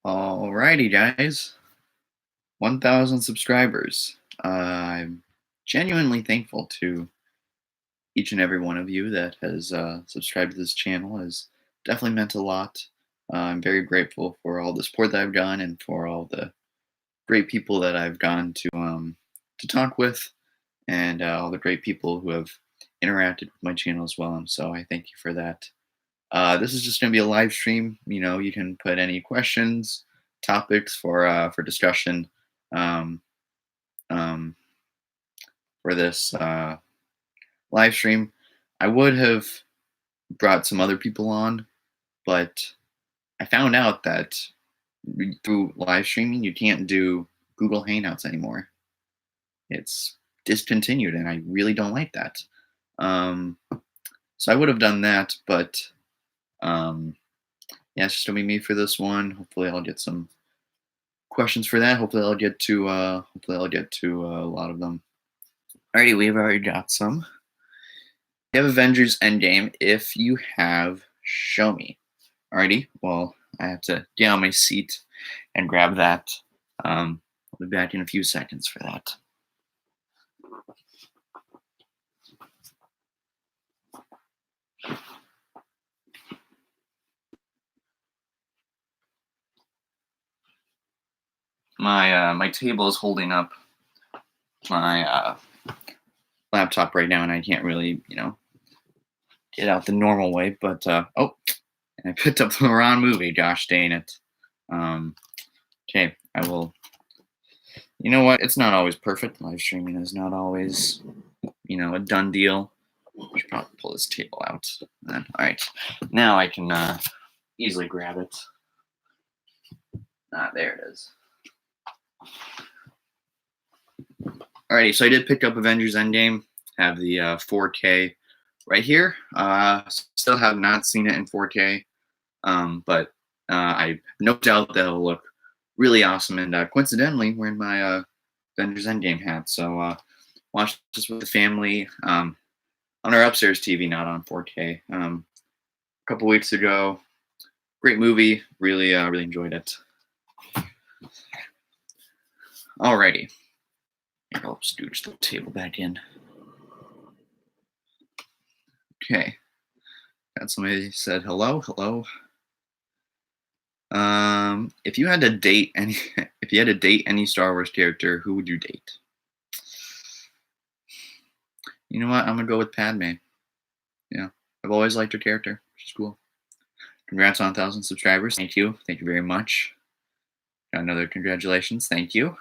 Alrighty, guys. 1,000 subscribers. I'm genuinely thankful to each and every one of you that has subscribed to this channel. Has definitely meant a lot. I'm very grateful for all the support that I've gotten and for all the great people that I've gone to talk with, and all the great people who have interacted with my channel as well. And so I thank you for that. This is just going to be a live stream. You can put any questions, topics for discussion um, um, for this live stream. I would have brought some other people on, but I found out that through live streaming you can't do Google Hangouts anymore. It's discontinued, and I really don't like that. Um, so I would have done that, but um, yeah, it's just gonna be me for this one. Hopefully, I'll get some questions for that. Hopefully I'll get to a lot of them. Alrighty, we've already got some. We have Avengers Endgame. If you have, show me. Alrighty, well, I have to get on my seat and grab that. I'll be back in a few seconds for that. My table is holding up my laptop right now, and I can't really get out the normal way. But oh, and I picked up the wrong movie. Gosh dang it. Okay, I will. You know what? It's not always perfect. Live streaming is not always, a done deal. I should probably pull this table out. Then, all right, now I can easily grab it. There it is. Alrighty, so I did pick up Avengers Endgame. Have the 4K right here. Still have not seen it in 4K, but I have no doubt that it'll look really awesome. And coincidentally, wearing my Avengers Endgame hat. So watched this with the family on our upstairs TV, not on 4K. A couple weeks ago. Great movie. Really enjoyed it. Alrighty. I'll scooch the table back in. Okay. Got somebody said hello. If you had to date any Star Wars character, who would you date? You know what? I'm gonna go with Padme. Yeah, I've always liked her character. She's cool. Congrats on 1,000 subscribers. Thank you very much. Got another congratulations. Thank you.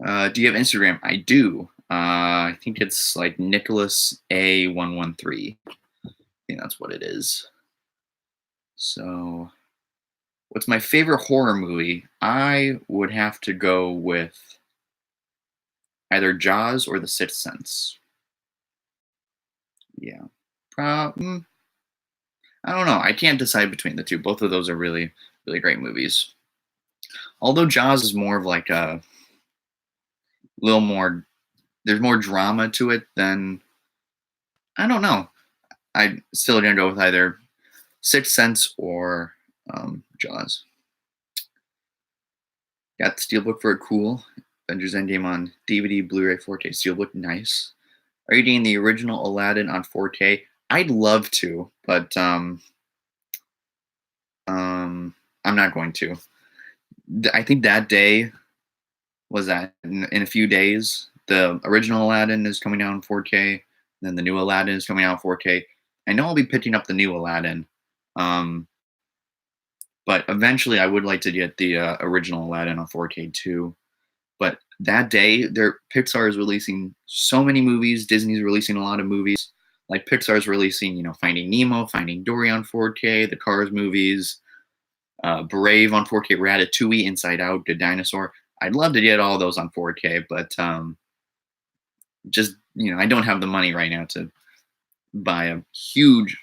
Do you have Instagram? I do. I think it's like Nicholas A113. I think that's what it is. So, what's my favorite horror movie? I would have to go with either Jaws or The Sixth Sense. Yeah. I don't know. I can't decide between the two. Both of those are really great movies. Although Jaws is more of like a little more, there's more drama to it than, I don't know. I still gonna go with either Sixth Sense or Jaws. Got the Steelbook for a cool. Avengers Endgame on DVD, Blu-ray, 4K Steelbook, nice. Are you getting the original Aladdin on 4K? I'd love to, but I'm not going to. I think that day was that in a few days. The original Aladdin is coming out in 4K. Then the new Aladdin is coming out in 4K. I know I'll be picking up the new Aladdin, but eventually I would like to get the original Aladdin on 4K too. But that day, Pixar is releasing so many movies. Disney's releasing a lot of movies. Like Pixar's releasing, Finding Nemo, Finding Dory on 4K, the Cars movies, Brave on 4K, Ratatouille, Inside Out, Good Dinosaur. I'd love to get all those on 4K, but just I don't have the money right now to buy a huge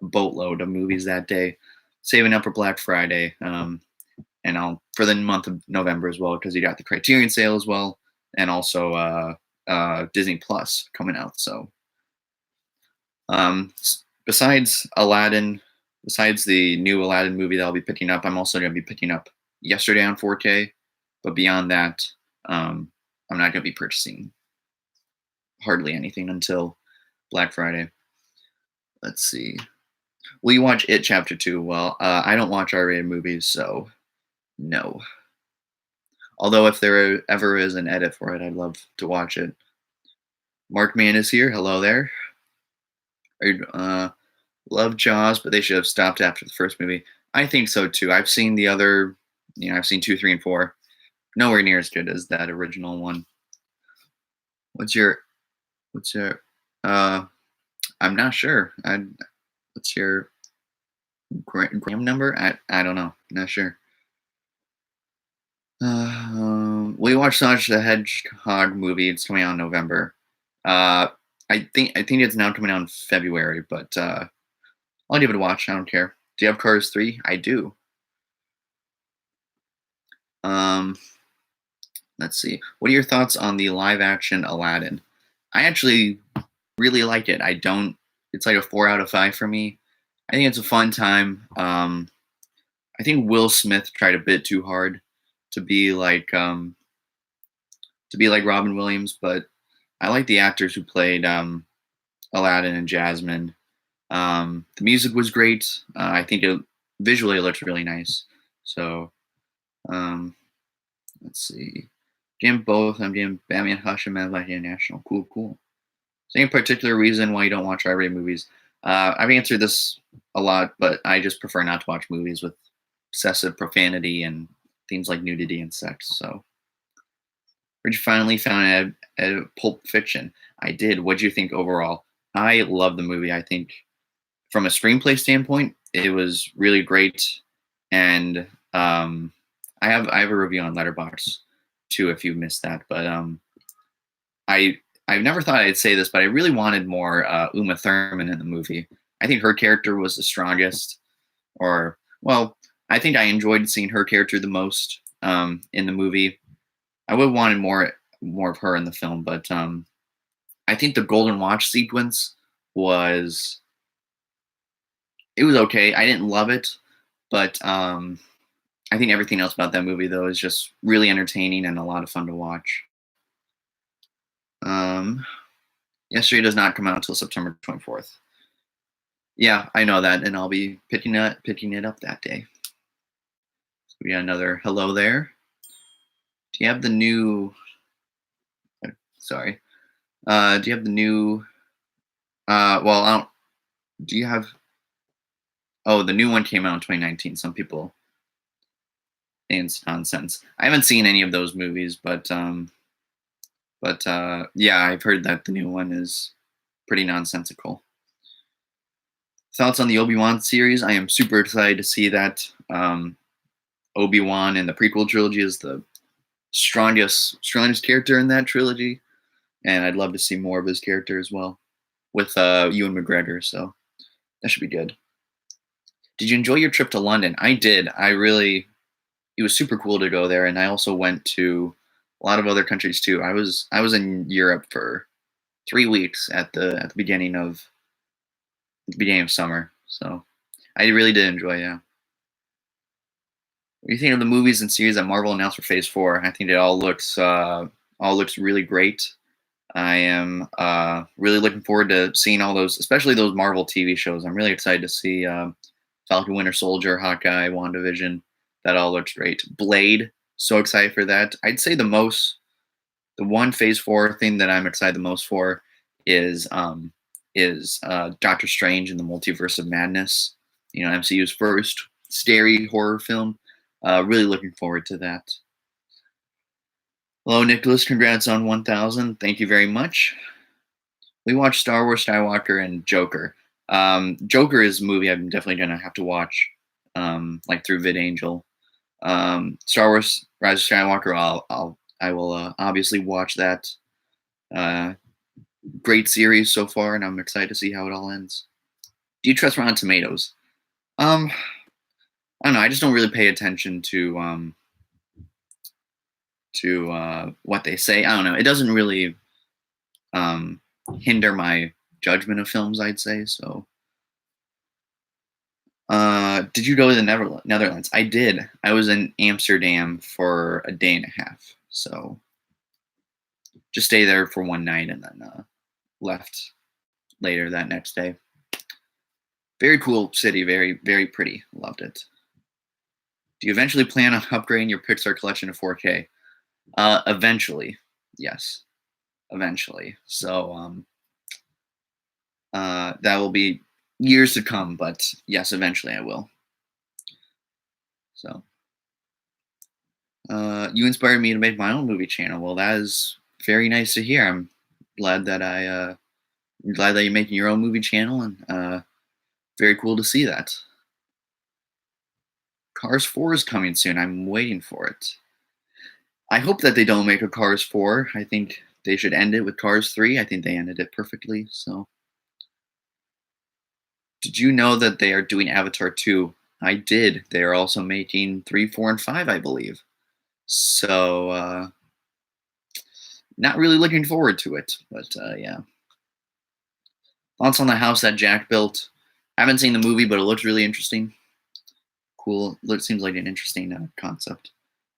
boatload of movies that day. Saving up for Black Friday, and I'll for the month of November as well, because you got the Criterion sale as well, and also Disney Plus coming out. So besides Aladdin, besides the new Aladdin movie that I'll be picking up, I'm also going to be picking up Yesterday on 4K. But beyond that, um, I'm not going to be purchasing hardly anything until Black Friday. Let's see. Will you watch It Chapter 2? Well, I don't watch R-rated movies, so no. Although if there ever is an edit for it, I'd love to watch it. Mark Man is here. Hello there. Love Jaws, but they should have stopped after the first movie. I think so too. I've seen the other, I've seen 2, 3, and 4. Nowhere near as good as that original one. What's your, what's your, uh, I'm not sure. What's your gram number? I don't know. Not sure. We watched Sonic the Hedgehog movie. It's coming out in November. I think it's now coming out in February, but I'll give it a watch. I don't care. Do you have Cars 3? I do. Um, let's see. What are your thoughts on the live action Aladdin? I actually really like it. I don't. It's like a 4 out of 5 for me. I think it's a fun time. I think Will Smith tried a bit too hard to be like Robin Williams, but I like the actors who played Aladdin and Jasmine. The music was great. I think it visually looks really nice. So um, let's see. Game both. I'm getting Batman Hush and Mad Light International. Cool, cool. Is there any particular reason why you don't watch R-rated movies? I've answered this a lot, but I just prefer not to watch movies with excessive profanity and things like nudity and sex. So, where'd you finally found a Pulp Fiction? I did. What'd you think overall? I love the movie. I think from a screenplay standpoint, it was really great, and I have a review on Letterboxd too if you missed that. But I've never thought I'd say this, but I really wanted more Uma Thurman in the movie. I think her character was the strongest, or well, I think I enjoyed seeing her character the most in the movie. I would have wanted more of her in the film, but I think the Golden Watch sequence was it was okay. I didn't love it, but I think everything else about that movie though is just really entertaining and a lot of fun to watch. Um, Yesterday does not come out until September 24th. Yeah, I know that, and I'll be picking it up that day. So we got another hello there. Do you have the new? Sorry. Do you have the new? Well, I don't. Do you have? Oh, the new one came out in 2019. Some people think it's nonsense. I haven't seen any of those movies, but yeah, I've heard that the new one is pretty nonsensical. Thoughts on the Obi-Wan series? I am super excited to see that. Obi-Wan in the prequel trilogy is the strongest character in that trilogy, and I'd love to see more of his character as well with Ewan McGregor. So that should be good. Did you enjoy your trip to London? I did. It was super cool to go there, and I also went to a lot of other countries too. I was in Europe for 3 weeks at the beginning of summer. So I really did enjoy. Yeah. What do you think of the movies and series that Marvel announced for Phase 4? I think it all looks really great. I am really looking forward to seeing all those, especially those Marvel TV shows. I'm really excited to see Falcon Winter Soldier, Hawkeye, WandaVision. That all looks great. Blade, so excited for that. I'd say the one Phase 4 thing that I'm excited the most for is Doctor Strange in the Multiverse of Madness. MCU's first scary horror film. Really looking forward to that. Hello, Nicholas. Congrats on 1,000. Thank you very much. We watched Star Wars Skywalker and Joker. Joker is a movie I'm definitely gonna have to watch, like through VidAngel. Star Wars Rise of Skywalker. I will obviously watch that. Great series so far, and I'm excited to see how it all ends. Do you trust Rotten Tomatoes? I don't know. I just don't really pay attention to what they say. I don't know. It doesn't really hinder my judgment of films, I'd say. So Did you go to the Netherlands? I did. I was in Amsterdam for a day and a half. So just stay there for one night and then left later that next day. Very cool city. Very, very pretty. Loved it. Do you eventually plan on upgrading your Pixar collection to 4K? Eventually. Yes. Eventually. So that will be years to come, but yes, eventually I will. So you inspired me to make my own movie channel. Well, that is very nice to hear. I'm glad that I'm glad that you're making your own movie channel, and very cool to see that. Cars 4 is coming soon. I'm waiting for it. I hope that they don't make a Cars 4. I think they should end it with Cars 3. I think they ended it perfectly. So, did you know that they are doing Avatar 2? I did. They are also making 3, 4, and 5, I believe. So, not really looking forward to it, but yeah. Thoughts on the house that Jack built? Haven't seen the movie, but it looks really interesting. Cool. Seems like an interesting concept.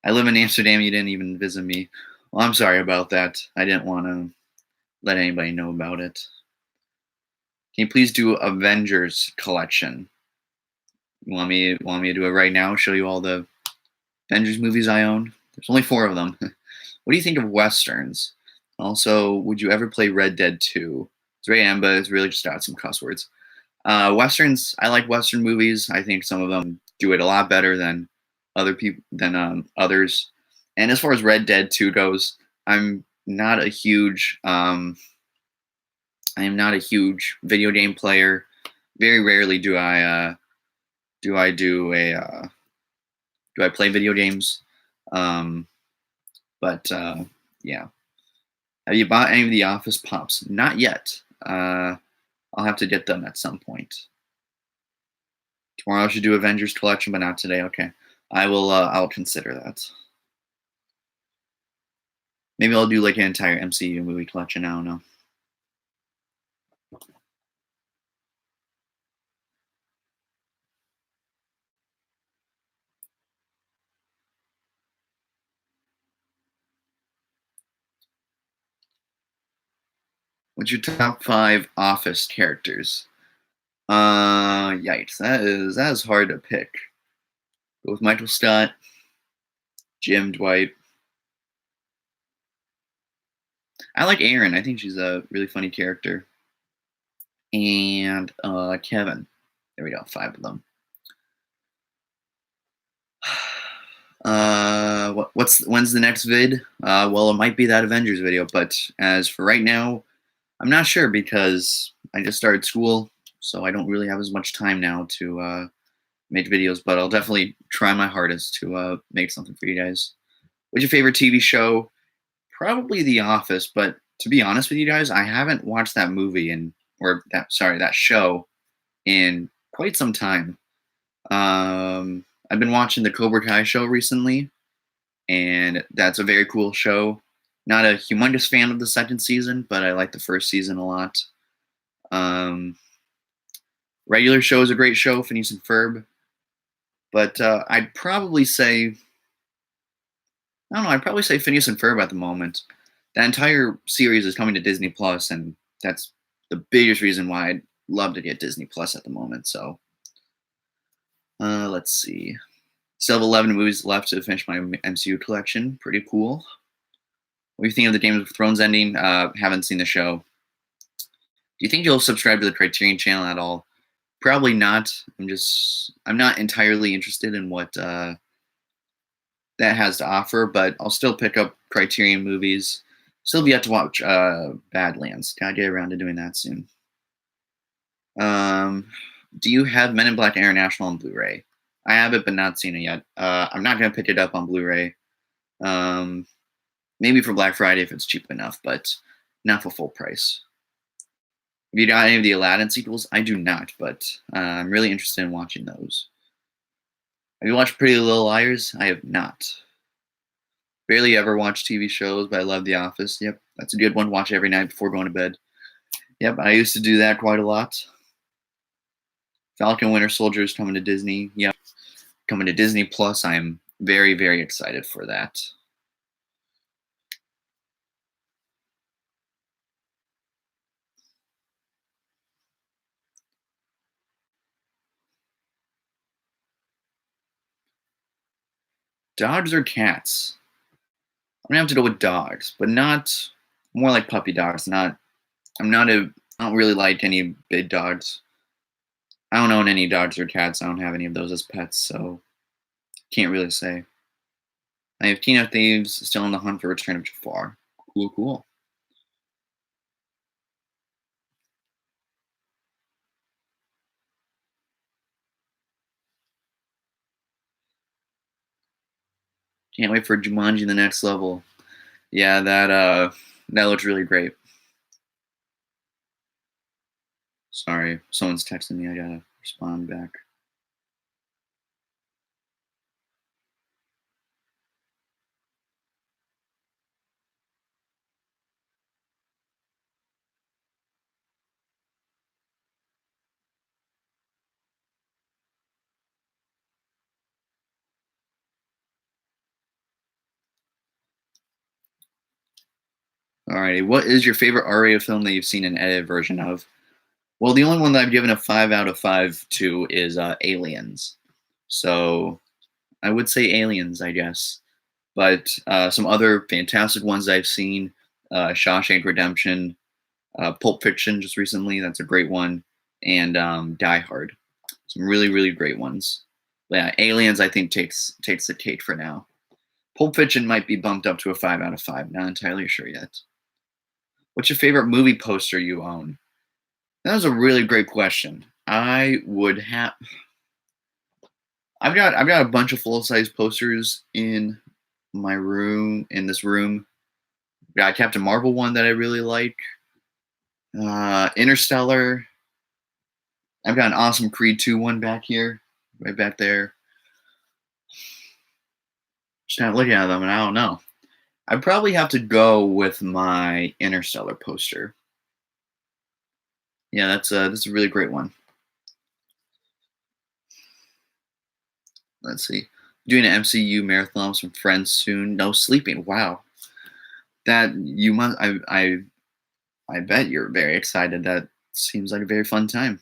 I live in Amsterdam. You didn't even visit me. Well, I'm sorry about that. I didn't want to let anybody know about it. Can you please do Avengers collection? You want me to do it right now? Show you all the Avengers movies I own? There's only 4 of them. What do you think of westerns? Also, would you ever play Red Dead 2? It's very but it's really just got some cuss words. Westerns, I like Western movies. I think some of them do it a lot better than others. And as far as Red Dead 2 goes, I'm not a huge video game player. Very rarely do I play video games. But yeah. Have you bought any of the Office Pops? Not yet. I'll have to get them at some point. Tomorrow I should do Avengers collection, but not today. Okay. I'll consider that. Maybe I'll do like an entire MCU movie collection. I don't know. What's your top 5 Office characters? Yikes. That is hard to pick. Go with Michael Scott, Jim, Dwight. I like Erin. I think she's a really funny character. And Kevin. There we go. 5 of them. When's the next vid? Well, it might be that Avengers video, but as for right now, I'm not sure because I just started school, so I don't really have as much time now to make videos. But I'll definitely try my hardest to make something for you guys. What's your favorite TV show? Probably The Office, but to be honest with you guys, I haven't watched that that show in quite some time. I've been watching the Cobra Kai show recently, and that's a very cool show. Not a humongous fan of the second season, but I like the first season a lot. Regular show is a great show, Phineas and Ferb. But I'd probably say Phineas and Ferb at the moment. That entire series is coming to Disney Plus, and that's the biggest reason why I'd love to get Disney Plus at the moment. So let's see. Still have 11 movies left to finish my MCU collection. Pretty cool. What do you think of the Game of Thrones ending? Haven't seen the show. Do you think you'll subscribe to the Criterion channel at all? Probably not. I'm not entirely interested in what that has to offer, but I'll still pick up Criterion movies. Still have yet to watch Badlands. Gotta get around to doing that soon. Do you have Men in Black International on Blu-ray? I have it, but not seen it yet. I'm not gonna pick it up on Blu-ray. Maybe for Black Friday if it's cheap enough, but not for full price. Have you got any of the Aladdin sequels? I do not, but I'm really interested in watching those. Have you watched Pretty Little Liars? I have not. Barely ever watch TV shows, but I love The Office. Yep, that's a good one to watch every night before going to bed. Yep, I used to do that quite a lot. Falcon Winter Soldier is coming to Disney. Yep, coming to Disney Plus. I'm very, very excited for that. Dogs or cats? I'm gonna have to go with dogs, but not more like puppy dogs. Not. I'm not a. I don't really like any big dogs. I don't own any dogs or cats. I don't have any of those as pets, so can't really say. I have Teen of Thieves, Still on the Hunt for Return of Jafar. Cool, cool. Can't wait for Jumanji the next level. Yeah, that looks really great. Sorry, someone's texting me. I gotta respond back. Alrighty, what is your favorite R-rated film that you've seen an edited version of? Well, the only one that I've given a 5 out of 5 to is Aliens. So I would say Aliens, I guess. But some other fantastic ones I've seen: Shawshank Redemption, Pulp Fiction just recently. That's a great one, and Die Hard. Some really, really great ones. But yeah, Aliens I think takes the cake for now. Pulp Fiction might be bumped up to a 5 out of 5. Not entirely sure yet. What's your favorite movie poster you own? That was a really great question. I would have. I've got a bunch of full size posters in my room. In this room, got a Captain Marvel one that I really like. Interstellar. I've got an awesome Creed 2 one back here, right back there. Just not looking at them, and I don't know. I'd probably have to go with my Interstellar poster. Yeah, that's a really great one. Let's see. Doing an MCU marathon with some friends soon. No sleeping. Wow, that you must. I bet you're very excited. That seems like a very fun time.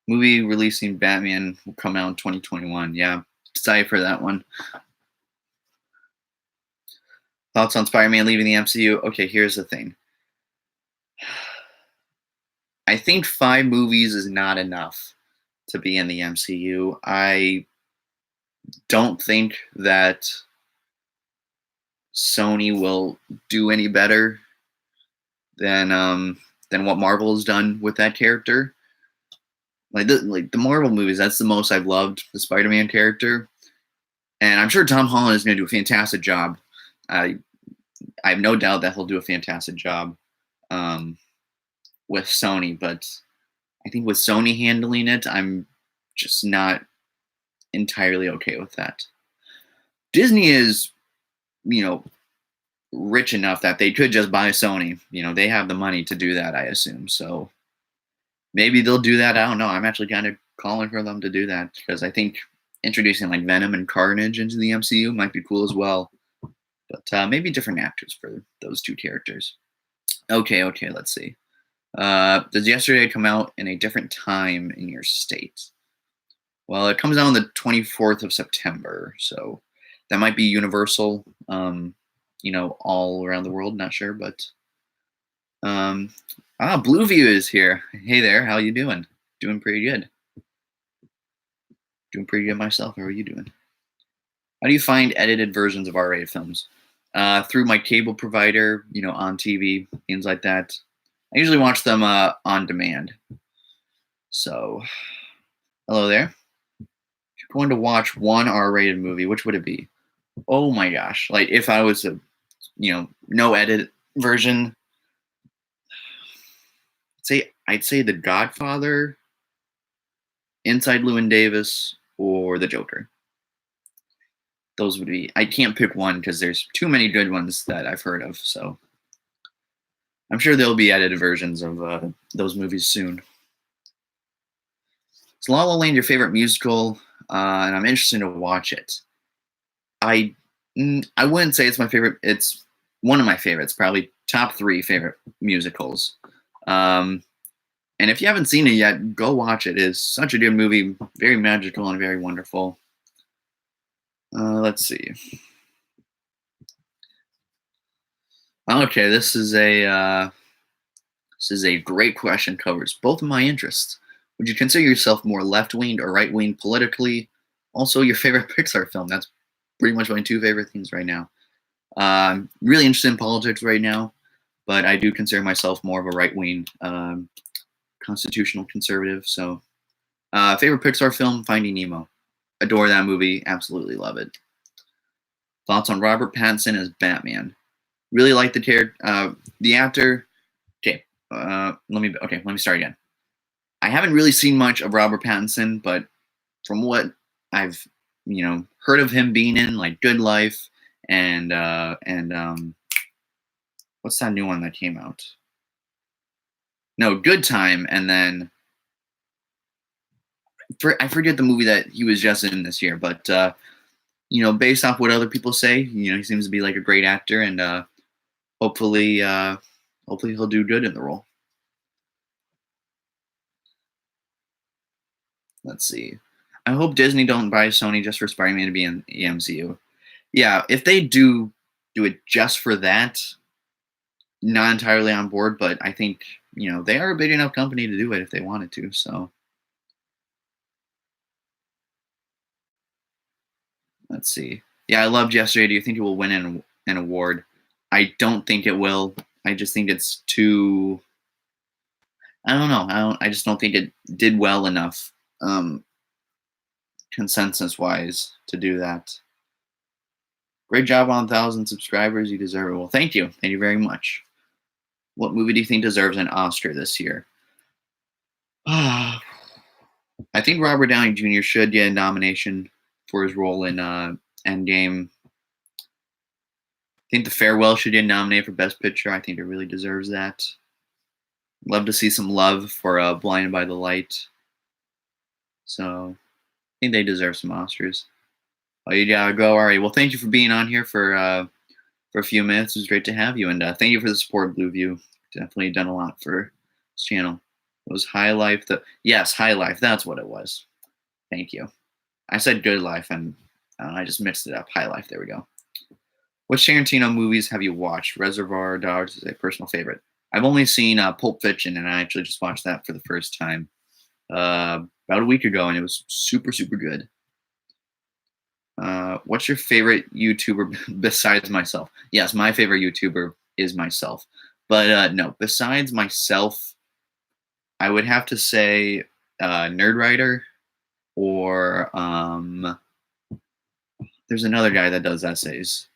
Movie releasing Batman will come out in 2021. Yeah, excited for that one. Thoughts on Spider-Man leaving the MCU? Okay, here's the thing. I think 5 movies is not enough to be in the MCU. I don't think that Sony will do any better than what Marvel has done with that character. Like the Marvel movies, that's the most I've loved the Spider-Man character, and I'm sure Tom Holland is going to do a fantastic job. I I have no doubt that he'll do a fantastic job um, with Sony, but I think with Sony handling it, I'm just not entirely okay with that. Disney is, you know, rich enough that they could just buy Sony. You know, they have the money to do that, I assume. So maybe they'll do that. I don't know. I'm actually kind of calling for them to do that because I think introducing like Venom and Carnage into the MCU might be cool as well. But maybe different actors for those two characters. Okay, let's see. Does Yesterday come out in a different time in your state? Well, it comes out on the 24th of September, so that might be universal, all around the world. Not sure, but um, Blueview is here. Hey there, how you doing? Doing pretty good. Doing pretty good myself. How are you doing? How do you find edited versions of R-rated films? Through my cable provider, on TV, things like that. I usually watch them on demand. So, hello there. If you're going to watch one R-rated movie, which would it be? Oh my gosh! Like if I was a, no edit version, I'd say The Godfather, Inside Llewyn Davis, or The Joker. Those would be. I can't pick one because there's too many good ones that I've heard of. So I'm sure there'll be edited versions of those movies soon. Is La La Land your favorite musical? And I'm interested to watch it. I I wouldn't say it's my favorite. It's one of my favorites, probably top three favorite musicals. Um, and if you haven't seen it yet, go watch it. It's such a good movie, very magical and very wonderful. Let's see. Okay, this is a great question. Covers both of my interests. Would you consider yourself more left-winged or right-winged politically? Also, your favorite Pixar film. That's pretty much my two favorite things right now. I'm really interested in politics right now, but I do consider myself more of a right-wing constitutional conservative. So, favorite Pixar film: Finding Nemo. Adore that movie. Absolutely love it. Thoughts on Robert Pattinson as Batman? Really like the actor. Okay, let me start again. I haven't really seen much of Robert Pattinson, but from what I've heard of him being in like Good Life and what's that new one that came out? No, Good Time, and then I forget the movie that he was just in this year, but based off what other people say, he seems to be like a great actor, and hopefully, hopefully he'll do good in the role. Let's see. I hope Disney don't buy Sony just for Spider-Man to be in the MCU. Yeah, if they do it just for that, not entirely on board, but I think they are a big enough company to do it if they wanted to. So let's see. Yeah, I loved yesterday. Do you think it will win an award? I don't think it will. I just think it's too. I don't know. I just don't think it did well enough, consensus wise, to do that. Great job on 1,000 subscribers. You deserve it. Well, thank you. Thank you very much. What movie do you think deserves an Oscar this year? I think Robert Downey Jr. should get a nomination for his role in Endgame. I think The Farewell should get nominated for Best Picture. I think it really deserves that. Love to see some love for Blinded by the Light. So I think they deserve some Oscars. Oh, you gotta go. All right. Well, thank you for being on here for a few minutes. It was great to have you, and thank you for the support, Blueview. Definitely done a lot for this channel. It was High Life. Yes, High Life. That's what it was. Thank you. I said Good Life, and I just mixed it up. High Life. There we go. What Tarantino movies have you watched? Reservoir Dogs is a personal favorite. I've only seen Pulp Fiction, and I actually just watched that for the first time about a week ago, and it was super, super good. What's your favorite YouTuber besides myself? Yes, my favorite YouTuber is myself. But no, besides myself, I would have to say Nerdwriter or there's another guy that does essays.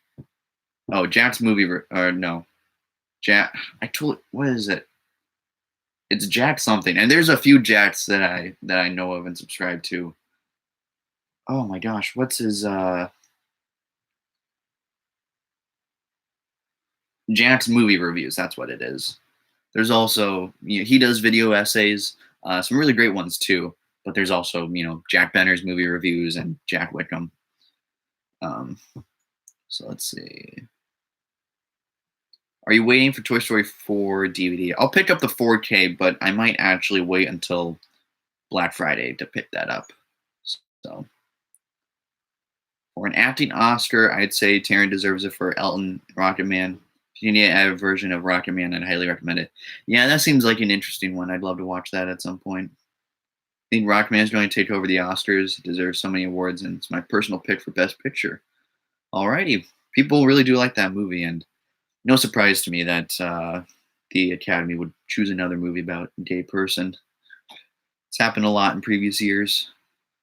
Oh, Jack's movie or no, Jack. What is it? It's Jack something, and there's a few Jacks that I know of and subscribe to. Oh my gosh, what's his Jack's movie reviews? That's what it is. There's also he does video essays, some really great ones too. But there's also Jack Benner's movie reviews and Jack Wickham. So let's see. Are you waiting for Toy Story 4 DVD? I'll pick up the 4K, but I might actually wait until Black Friday to pick that up. So for an acting Oscar, I'd say Taron deserves it for Elton Rocket Man. If you can get a version of Rocket Man, I'd highly recommend it. Yeah, that seems like an interesting one. I'd love to watch that at some point. I think Rocket Man is going to take over the Oscars. It deserves so many awards, and it's my personal pick for Best Picture. Alrighty. People really do like that movie, and no surprise to me that the Academy would choose another movie about a gay person. It's happened a lot in previous years.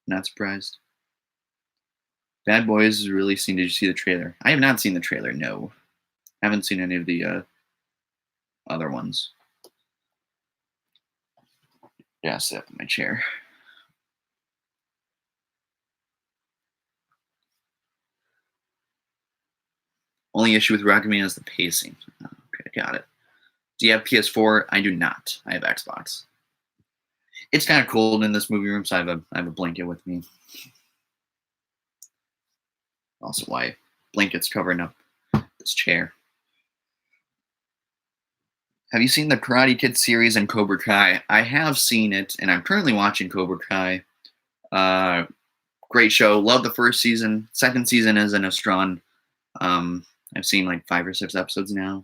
Not surprised. Bad Boys is really seen. Did you see the trailer? I have not seen the trailer, no. I haven't seen any of the other ones. Yeah, sit up in my chair. Only issue with Rocket Man is the pacing. Okay, got it. Do you have PS4? I do not. I have Xbox. It's kind of cold in this movie room, so I have a blanket with me. Also, why blankets covering up this chair. Have you seen the Karate Kid series and Cobra Kai? I have seen it, and I'm currently watching Cobra Kai. Uh, Great show. Love the first season. Second season isn't as strong. I've seen like 5 or 6 episodes now.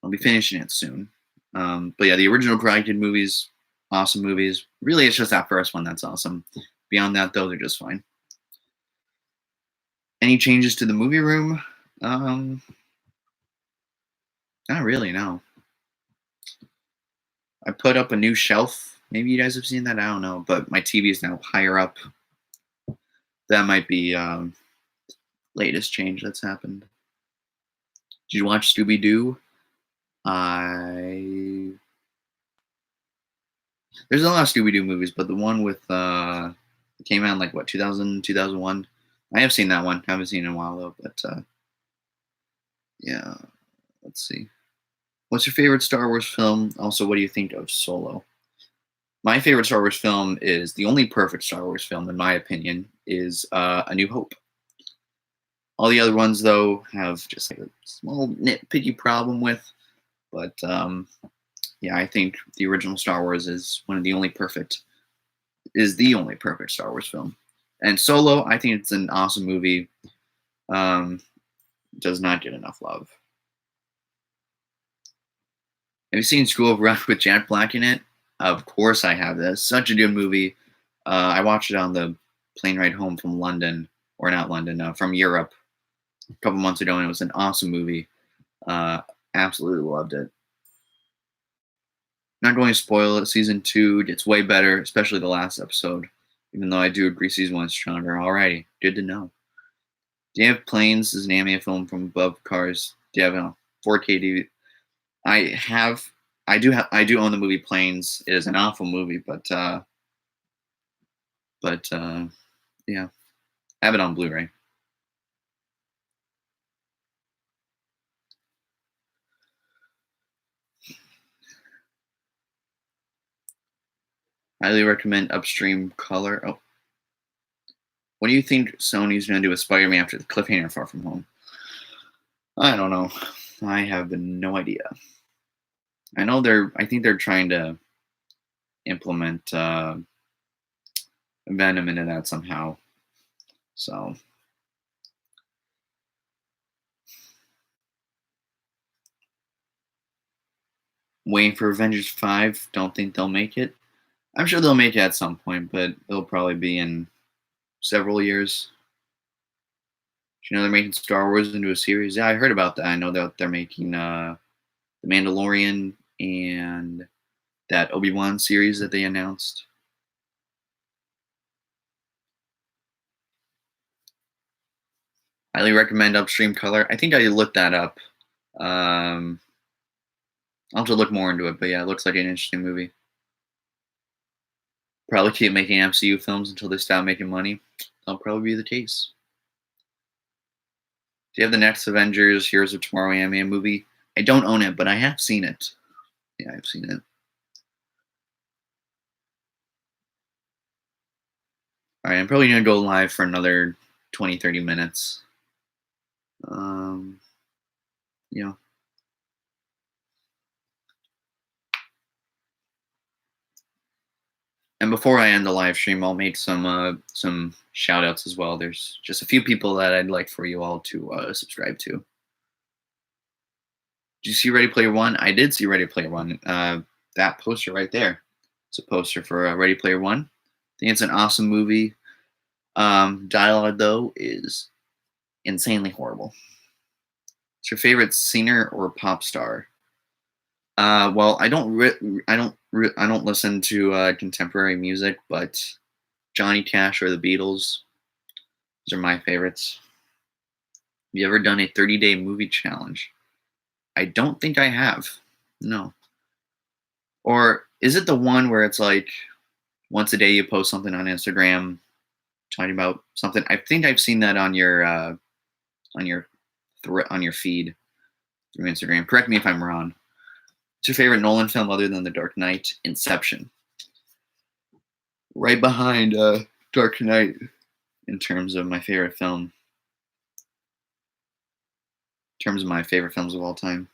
I'll be finishing it soon. But yeah, the original Karate Kid movies, awesome movies. Really, it's just that first one that's awesome. Beyond that, though, they're just fine. Any changes to the movie room? Not really, no. I put up a new shelf. Maybe you guys have seen that. I don't know, but my TV is now higher up. That might be latest change that's happened. Did you watch Scooby Doo? I There's a lot of Scooby Doo movies, but the one with it came out in like what 2000 2001. I have seen that one. Haven't seen it in a while though. But yeah, let's see. What's your favorite Star Wars film? Also, what do you think of Solo? My favorite Star Wars film is the only perfect Star Wars film, in my opinion, is A New Hope. All the other ones, though, have just like a small nitpicky problem with. But yeah, I think the original Star Wars is the only perfect Star Wars film. And Solo, I think it's an awesome movie. Does not get enough love. Have you seen School of Rock with Jack Black in it? Of course I have. That's such a good movie. I watched it on the plane ride home from London, or not London, from Europe a couple months ago, and it was an awesome movie. Absolutely loved it. Not going to spoil it. Season 2 gets way better, especially the last episode. Even though I do agree season 1 is stronger. Alrighty, good to know. Do you have Planes? Is an anime film from above cars. Do you have a 4K DVD? I do own the movie Planes. It is an awful movie, but yeah, I have it on Blu-ray. Highly recommend Upstream Color. Oh, what do you think Sony's gonna do with Spider-Man after the cliffhanger Far From Home? I don't know. I have no idea. I think they're trying to implement Venom into that somehow. So waiting for Avengers 5. Don't think they'll make it. I'm sure they'll make it at some point, but it'll probably be in several years. Do you know they're making Star Wars into a series? Yeah, I heard about that. I know that they're making The Mandalorian and that Obi-Wan series that they announced. Highly recommend Upstream Color. I think I looked that up. I'll have to look more into it, but yeah, it looks like an interesting movie. Probably keep making MCU films until they stop making money. That'll probably be the case. Do you have the next Avengers Heroes of Tomorrow anime movie? I don't own it, but I have seen it. Yeah, I've seen it. All right, I'm probably going to go live for another 20, 30 minutes. Yeah. And before I end the live stream, I'll make some shout outs as well. There's just a few people that I'd like for you all to subscribe to. Did you see Ready Player One? I did see Ready Player One. That poster right there. It's a poster for Ready Player One. I think it's an awesome movie. Dialogue though is insanely horrible. What's your favorite singer or pop star? Well, I don't listen to contemporary music, but Johnny Cash or the Beatles, those are my favorites. Have you ever done a 30-day movie challenge? I don't think I have. No. Or is it the one where it's like once a day you post something on Instagram talking about something? I think I've seen that on your feed through Instagram. Correct me if I'm wrong. What's your favorite Nolan film other than The Dark Knight? Inception. right behind Dark Knight in terms of my favorite film. In terms of my favorite films of all time.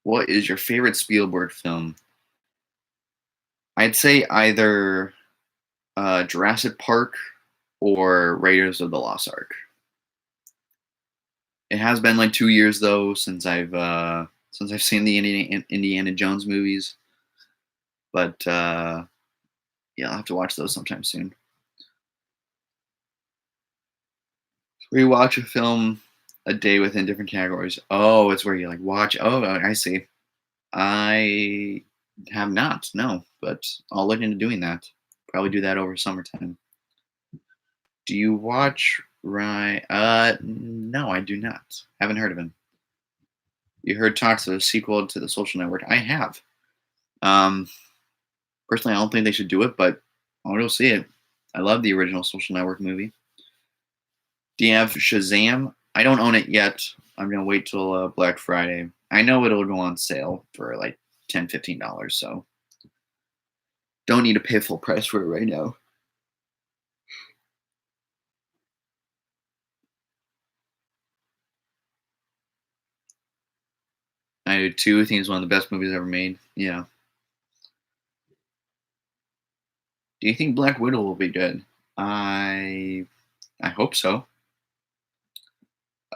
What is your favorite Spielberg film? I'd say either Jurassic Park or Raiders of the Lost Ark. It has been like 2 years though since I've seen the Indiana Jones movies, but yeah, I'll have to watch those sometime soon. Rewatch a film a day within different categories. Oh, it's where you like watch. Oh, I see. I have not, no, but I'll look into doing that. Probably do that over summertime. Do you watch Ryan? No, I do not. Haven't heard of him. You heard talks of a sequel to The Social Network? I have. Um, Personally, I don't think they should do it, but I'll go see it. I love the original Social Network movie. Do you have Shazam? I don't own it yet. I'm gonna wait till Black Friday. I know it'll go on sale for like $10, $15, so don't need to pay full price for it right now. I do too. I think it's one of the best movies ever made. Yeah. Do you think Black Widow will be good? I I hope so.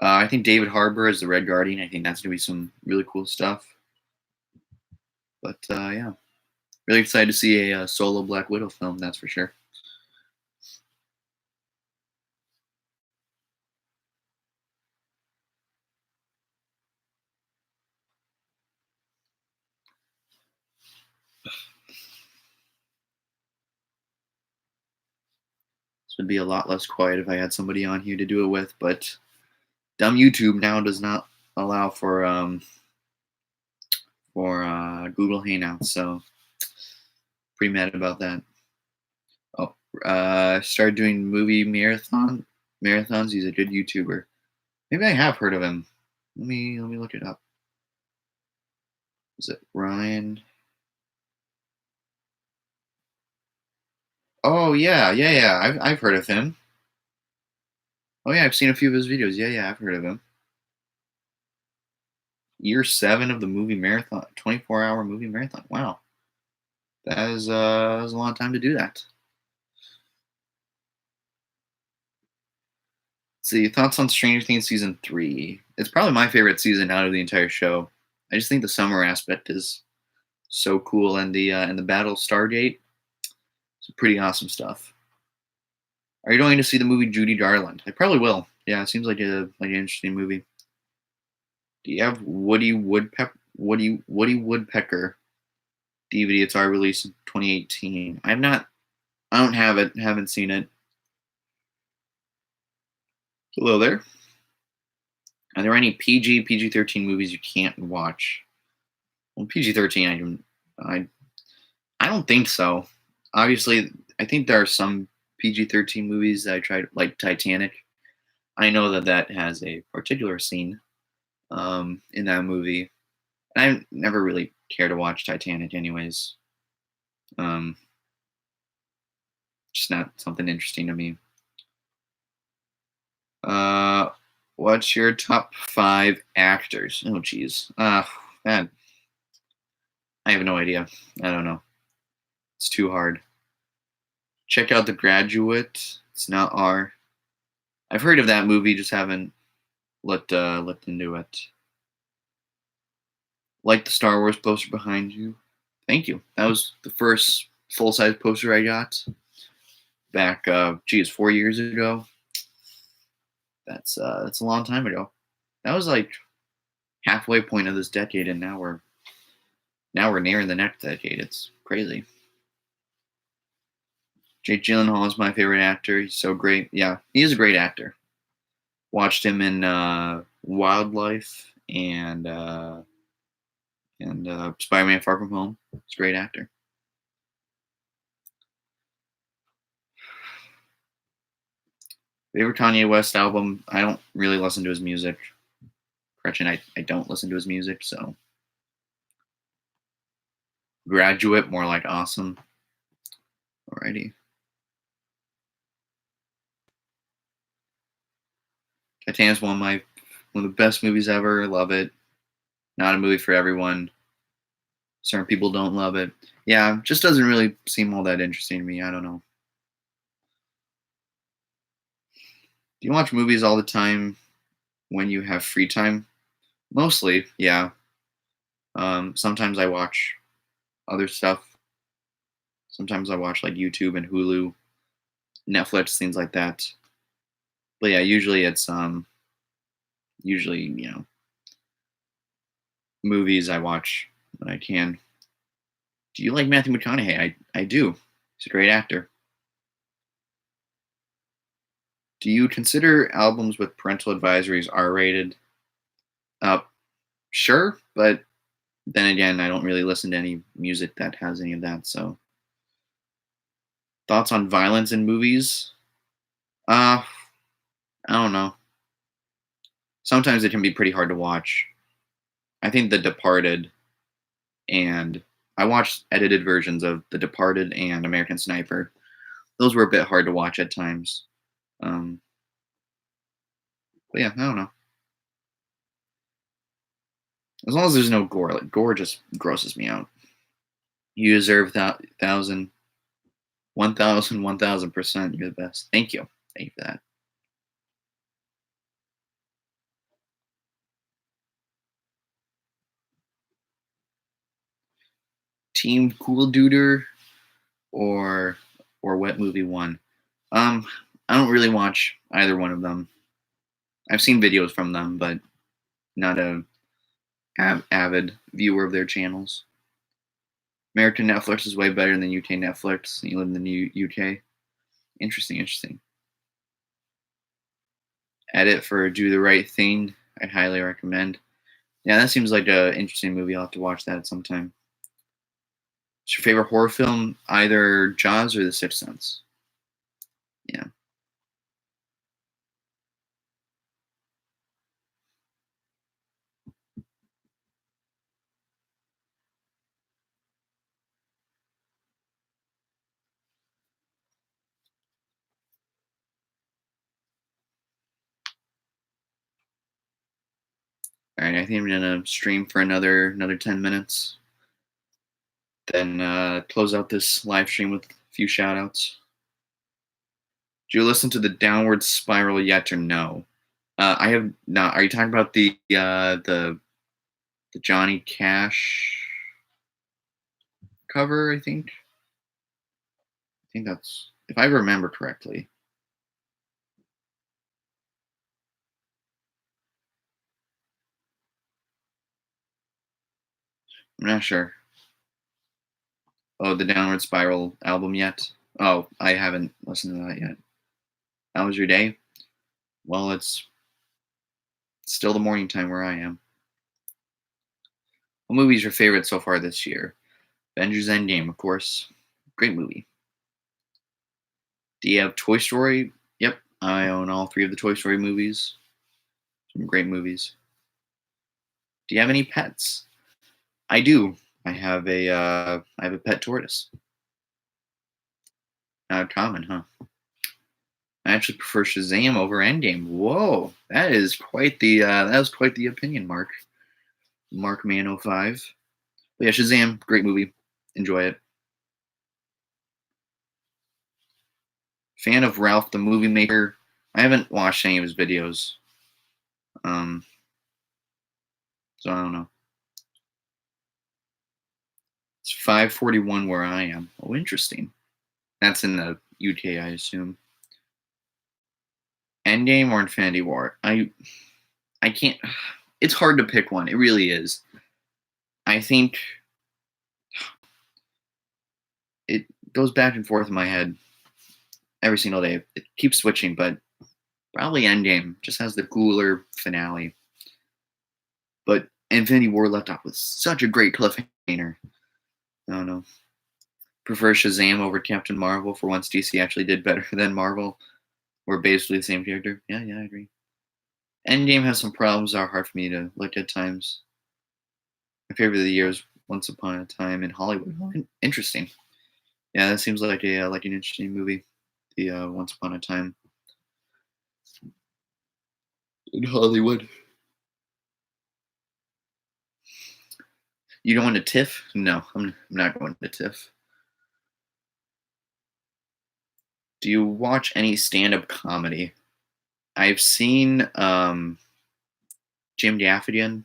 I think David Harbour is the Red Guardian. I think that's gonna be some really cool stuff. But yeah, really excited to see a solo Black Widow film. That's for sure. This would be a lot less quiet if I had somebody on here to do it with. But dumb YouTube now does not allow for Google Hangouts, so pretty mad about that. Oh, started doing movie marathons. He's a good YouTuber. Maybe I have heard of him. Let me look it up. Is it Ryan? Oh yeah, yeah, yeah. I've heard of him. Oh yeah, I've seen a few of his videos. Yeah, yeah, I've heard of him. Year 7 of the movie marathon, 24-hour movie marathon. Wow, that is a long time to do that. See, thoughts on Stranger Things season 3? It's probably my favorite season out of the entire show. I just think the summer aspect is so cool, and the Battle of Stargate. It's pretty awesome stuff. Are you going to see the movie Judy Garland? I probably will. Yeah, it seems like an interesting movie. Do you have Woody Woodpecker DVD? It's our release in 2018. I'm not. I don't have it. Haven't seen it. Hello there. Are there any PG-13 movies you can't watch? Well, PG-13. I don't think so. Obviously, I think there are some PG-13 movies that I tried, like Titanic. I know that that has a particular scene in that movie. And I never really care to watch Titanic, anyways. Um, just not something interesting to me. Uh, what's your top 5 actors? Oh, jeez. Man, I have no idea. I don't know. It's too hard. Check out The Graduate. It's not R. I've heard of that movie, just haven't looked into it. Like the Star Wars poster behind you. Thank you. That was the first full size poster I got back. Geez, 4 years ago. That's a long time ago. That was like halfway point of this decade, and now we're nearing the next decade. It's crazy. Jake Gyllenhaal is my favorite actor. He's so great. Yeah, he is a great actor. Watched him in Wildlife and Spider-Man: Far From Home. He's a great actor. Favorite Kanye West album? I don't really listen to his music. Correction, I don't listen to his music, so Graduate, more like awesome. Alrighty. Titanic's one of the best movies ever. Love it. Not a movie for everyone. Certain people don't love it. Yeah, just doesn't really seem all that interesting to me. I don't know. Do you watch movies all the time when you have free time? Mostly, yeah. Sometimes I watch other stuff. Sometimes I watch like YouTube and Hulu, Netflix, things like that. But yeah, usually it's usually, movies I watch when I can. Do you like Matthew McConaughey? I do. He's a great actor. Do you consider albums with parental advisories R-rated? Uh, sure, but then again, I don't really listen to any music that has any of that. So, thoughts on violence in movies? Uh, I don't know. Sometimes it can be pretty hard to watch. I think The Departed and I watched edited versions of The Departed and American Sniper. Those were a bit hard to watch at times. Um, but yeah, I don't know. As long as there's no gore, like gore just grosses me out. You deserve that thousand, 1,000, 1,000%. You're the best. Thank you. Thank you for that. Team Cool Duder or Wet Movie One. Um, I don't really watch either one of them. I've seen videos from them, but not a avid viewer of their channels. American Netflix is way better than UK Netflix. You live in the UK. Interesting, interesting. Edit for Do the Right Thing. I highly recommend. Yeah, that seems like a interesting movie. I'll have to watch that sometime. What's your favorite horror film? Either Jaws or The Sixth Sense. Yeah. All right. I think I'm gonna stream for another 10 minutes. Then close out this live stream with a few shout outs. Did you listen to the Downward Spiral yet or no? I have not. Are you talking about the Johnny Cash cover? I think that's if I remember correctly. I'm not sure. Oh, the Downward Spiral album yet? Oh, I haven't listened to that yet. How was your day? Well, it's still the morning time where I am. What movie is your favorite so far this year? Avengers Endgame, of course. Great movie. Do you have Toy Story? Yep, I own all three of the Toy Story movies. Some great movies. Do you have any pets? I do. I have a pet tortoise. Not common, huh? I actually prefer Shazam over Endgame. Whoa, that was quite the opinion, Mark. Mark Man 05. But yeah, Shazam, great movie. Enjoy it. Fan of Ralph the Movie Maker. I haven't watched any of his videos. Um, so I don't know. It's 5:41 where I am. Oh, interesting. That's in the UK, I assume. Endgame or Infinity War? I can't. It's hard to pick one. It really is. I think it goes back and forth in my head every single day. It keeps switching, but probably Endgame just has the cooler finale. But Infinity War left off with such a great cliffhanger. I don't know. Prefer Shazam over Captain Marvel for once DC actually did better than Marvel. We're basically the same character. Yeah, yeah, I agree. Endgame has some problems that are hard for me to look at times. My favorite of the year is Once Upon a Time in Hollywood. Interesting. Yeah, that seems like a like an interesting movie. The Once Upon a Time in Hollywood. You don't want to TIFF? No, I'm not going to TIFF. Do you watch any stand-up comedy? I've seen Jim Gaffigan.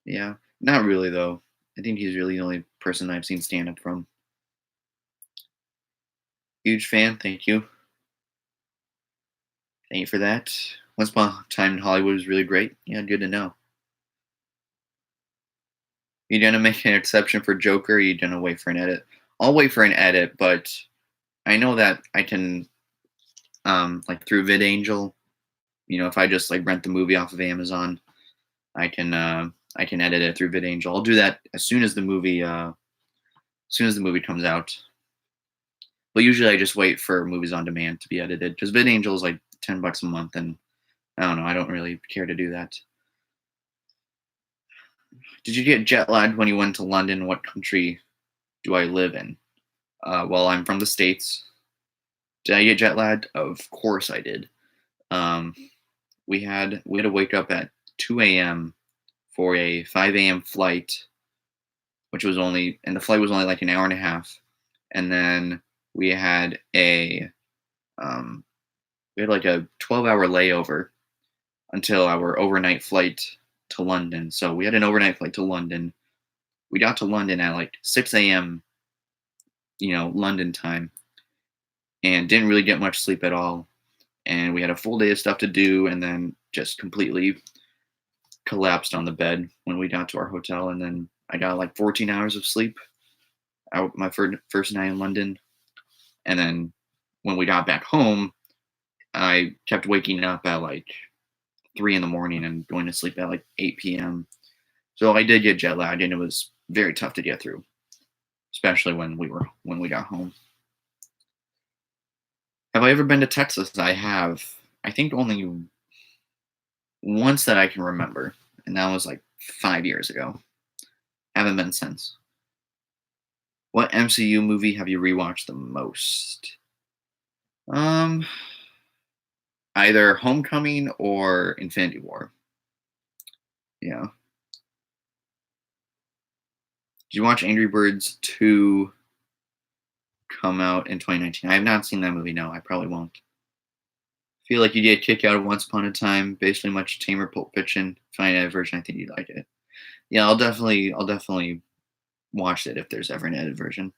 Yeah, not really though. I think he's really the only person I've seen stand-up from. Huge fan. Thank you. Thank you for that. Once Upon a Time in Hollywood was really great. Yeah, good to know. You gonna make an exception for Joker? Or you gonna wait for an edit? I'll wait for an edit, but I know that I can, like through VidAngel. If I just like rent the movie off of Amazon, I can edit it through VidAngel. I'll do that as soon as the movie comes out. But usually I just wait for movies on demand to be edited because VidAngel is like $10 a month, and I don't know. I don't really care to do that. Did you get jet lagged when you went to London? What country do I live in? Well, I'm from the States. Did I get jet lagged? Of course I did. Um, we had to wake up at 2 a.m. for a 5 a.m. flight, and the flight was only like an hour and a half, and then we had a um, we had like a 12-hour layover until our overnight flight to London. So we had an overnight flight to London. We got to London at like 6 a.m. London time, and didn't really get much sleep at all. And we had a full day of stuff to do, and then just completely collapsed on the bed when we got to our hotel. And then I got like 14 hours of sleep out my first night in London. And then when we got back home, I kept waking up at like 3 in the morning and going to sleep at like 8 p.m. So I did get jet lagged, and it was very tough to get through, especially when we got home. Have I ever been to Texas? I have. I think only once that I can remember, and that was like 5 years ago. Haven't been since. What MCU movie have you rewatched the most? Um, Either Homecoming or Infinity War. Yeah. Did you watch Angry Birds 2 come out in 2019? I have not seen that movie. No, I probably won't. Feel like you get kicked out of Once Upon a Time, basically much tamer Pulp Fiction. Find a version, I think you'd like it. Yeah, I'll definitely watch it if there's ever an edited version.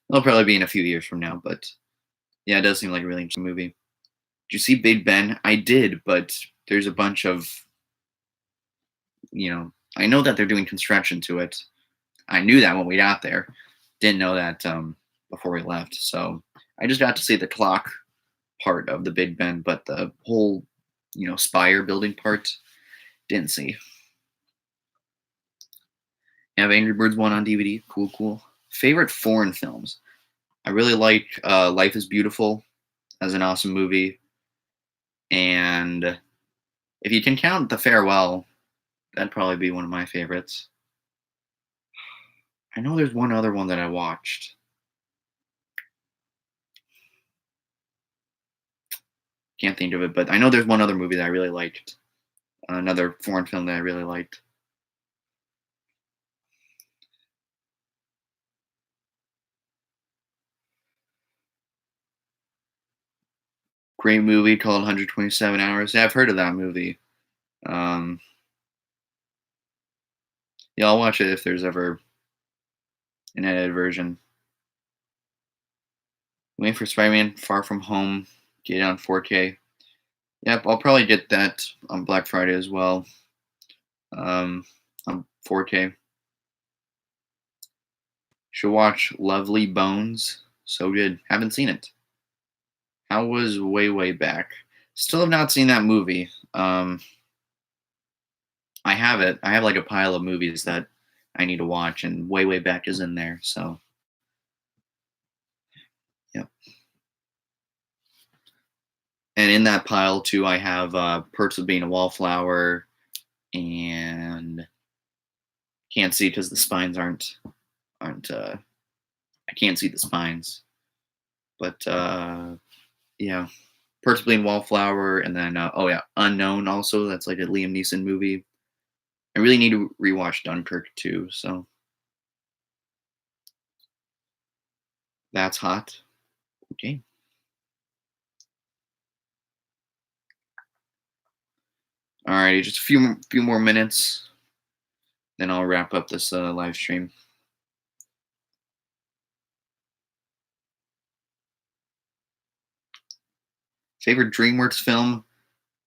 It'll probably be in a few years from now, but yeah, it does seem like a really interesting movie. Did you see Big Ben? I did, but there's a bunch of, I know that they're doing construction to it. I knew that when we got there. Didn't know that before we left. So I just got to see the clock part of the Big Ben, but the whole, spire building part, didn't see. I have Angry Birds 1 on DVD. Cool, cool. Favorite foreign films? I really like Life is Beautiful as an awesome movie. And if you can count The Farewell, that'd probably be one of my favorites. I know there's one other one that I watched. Can't think of it, but I know there's one other movie that I really liked. Another foreign film that I really liked. Great movie called 127 Hours. Yeah, I've heard of that movie. Um, yeah, I'll watch it if there's ever an edited version. Waiting for Spider-Man Far From Home. Get it on 4K. Yep, I'll probably get that on Black Friday as well. On 4K. Should watch Lovely Bones. So good. Haven't seen it. How was Way Way Back? Still have not seen that movie. I have it. I have like a pile of movies that I need to watch, and Way Way Back is in there. So, yeah. And in that pile too, I have Perks of Being a Wallflower, and Can't see because the spines aren't. I can't see the spines, but yeah, Perfectly in Wallflower, and then oh yeah, Unknown also. That's like a Liam Neeson movie. I really need to rewatch Dunkirk too. So that's hot. Okay. Alrighty, just a few more minutes, then I'll wrap up this live stream. Favorite DreamWorks film?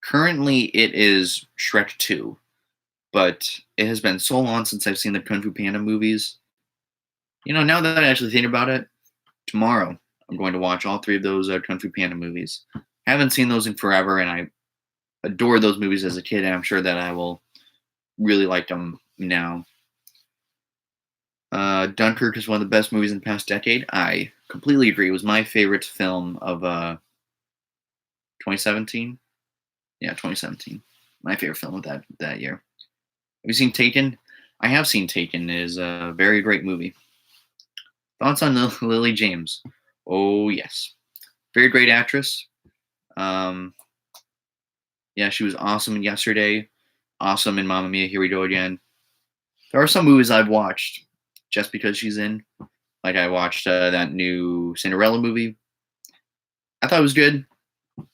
Currently, it is Shrek 2, but it has been so long since I've seen the Kung Fu Panda movies. Now that I actually think about it, tomorrow I'm going to watch all three of those Kung Fu Panda movies. Haven't seen those in forever, and I adored those movies as a kid, and I'm sure that I will really like them now. Dunkirk is one of the best movies in the past decade. I completely agree. It was my favorite film of 2017. Yeah, 2017. My favorite film of that year. Have you seen Taken? I have seen Taken. It is a very great movie. Thoughts on Lily James? Oh yes, very great actress. Um, yeah, she was awesome in Yesterday. Awesome in Mamma Mia. Here we go again. There are some movies I've watched just because she's in. Like I watched that new Cinderella movie. I thought it was good.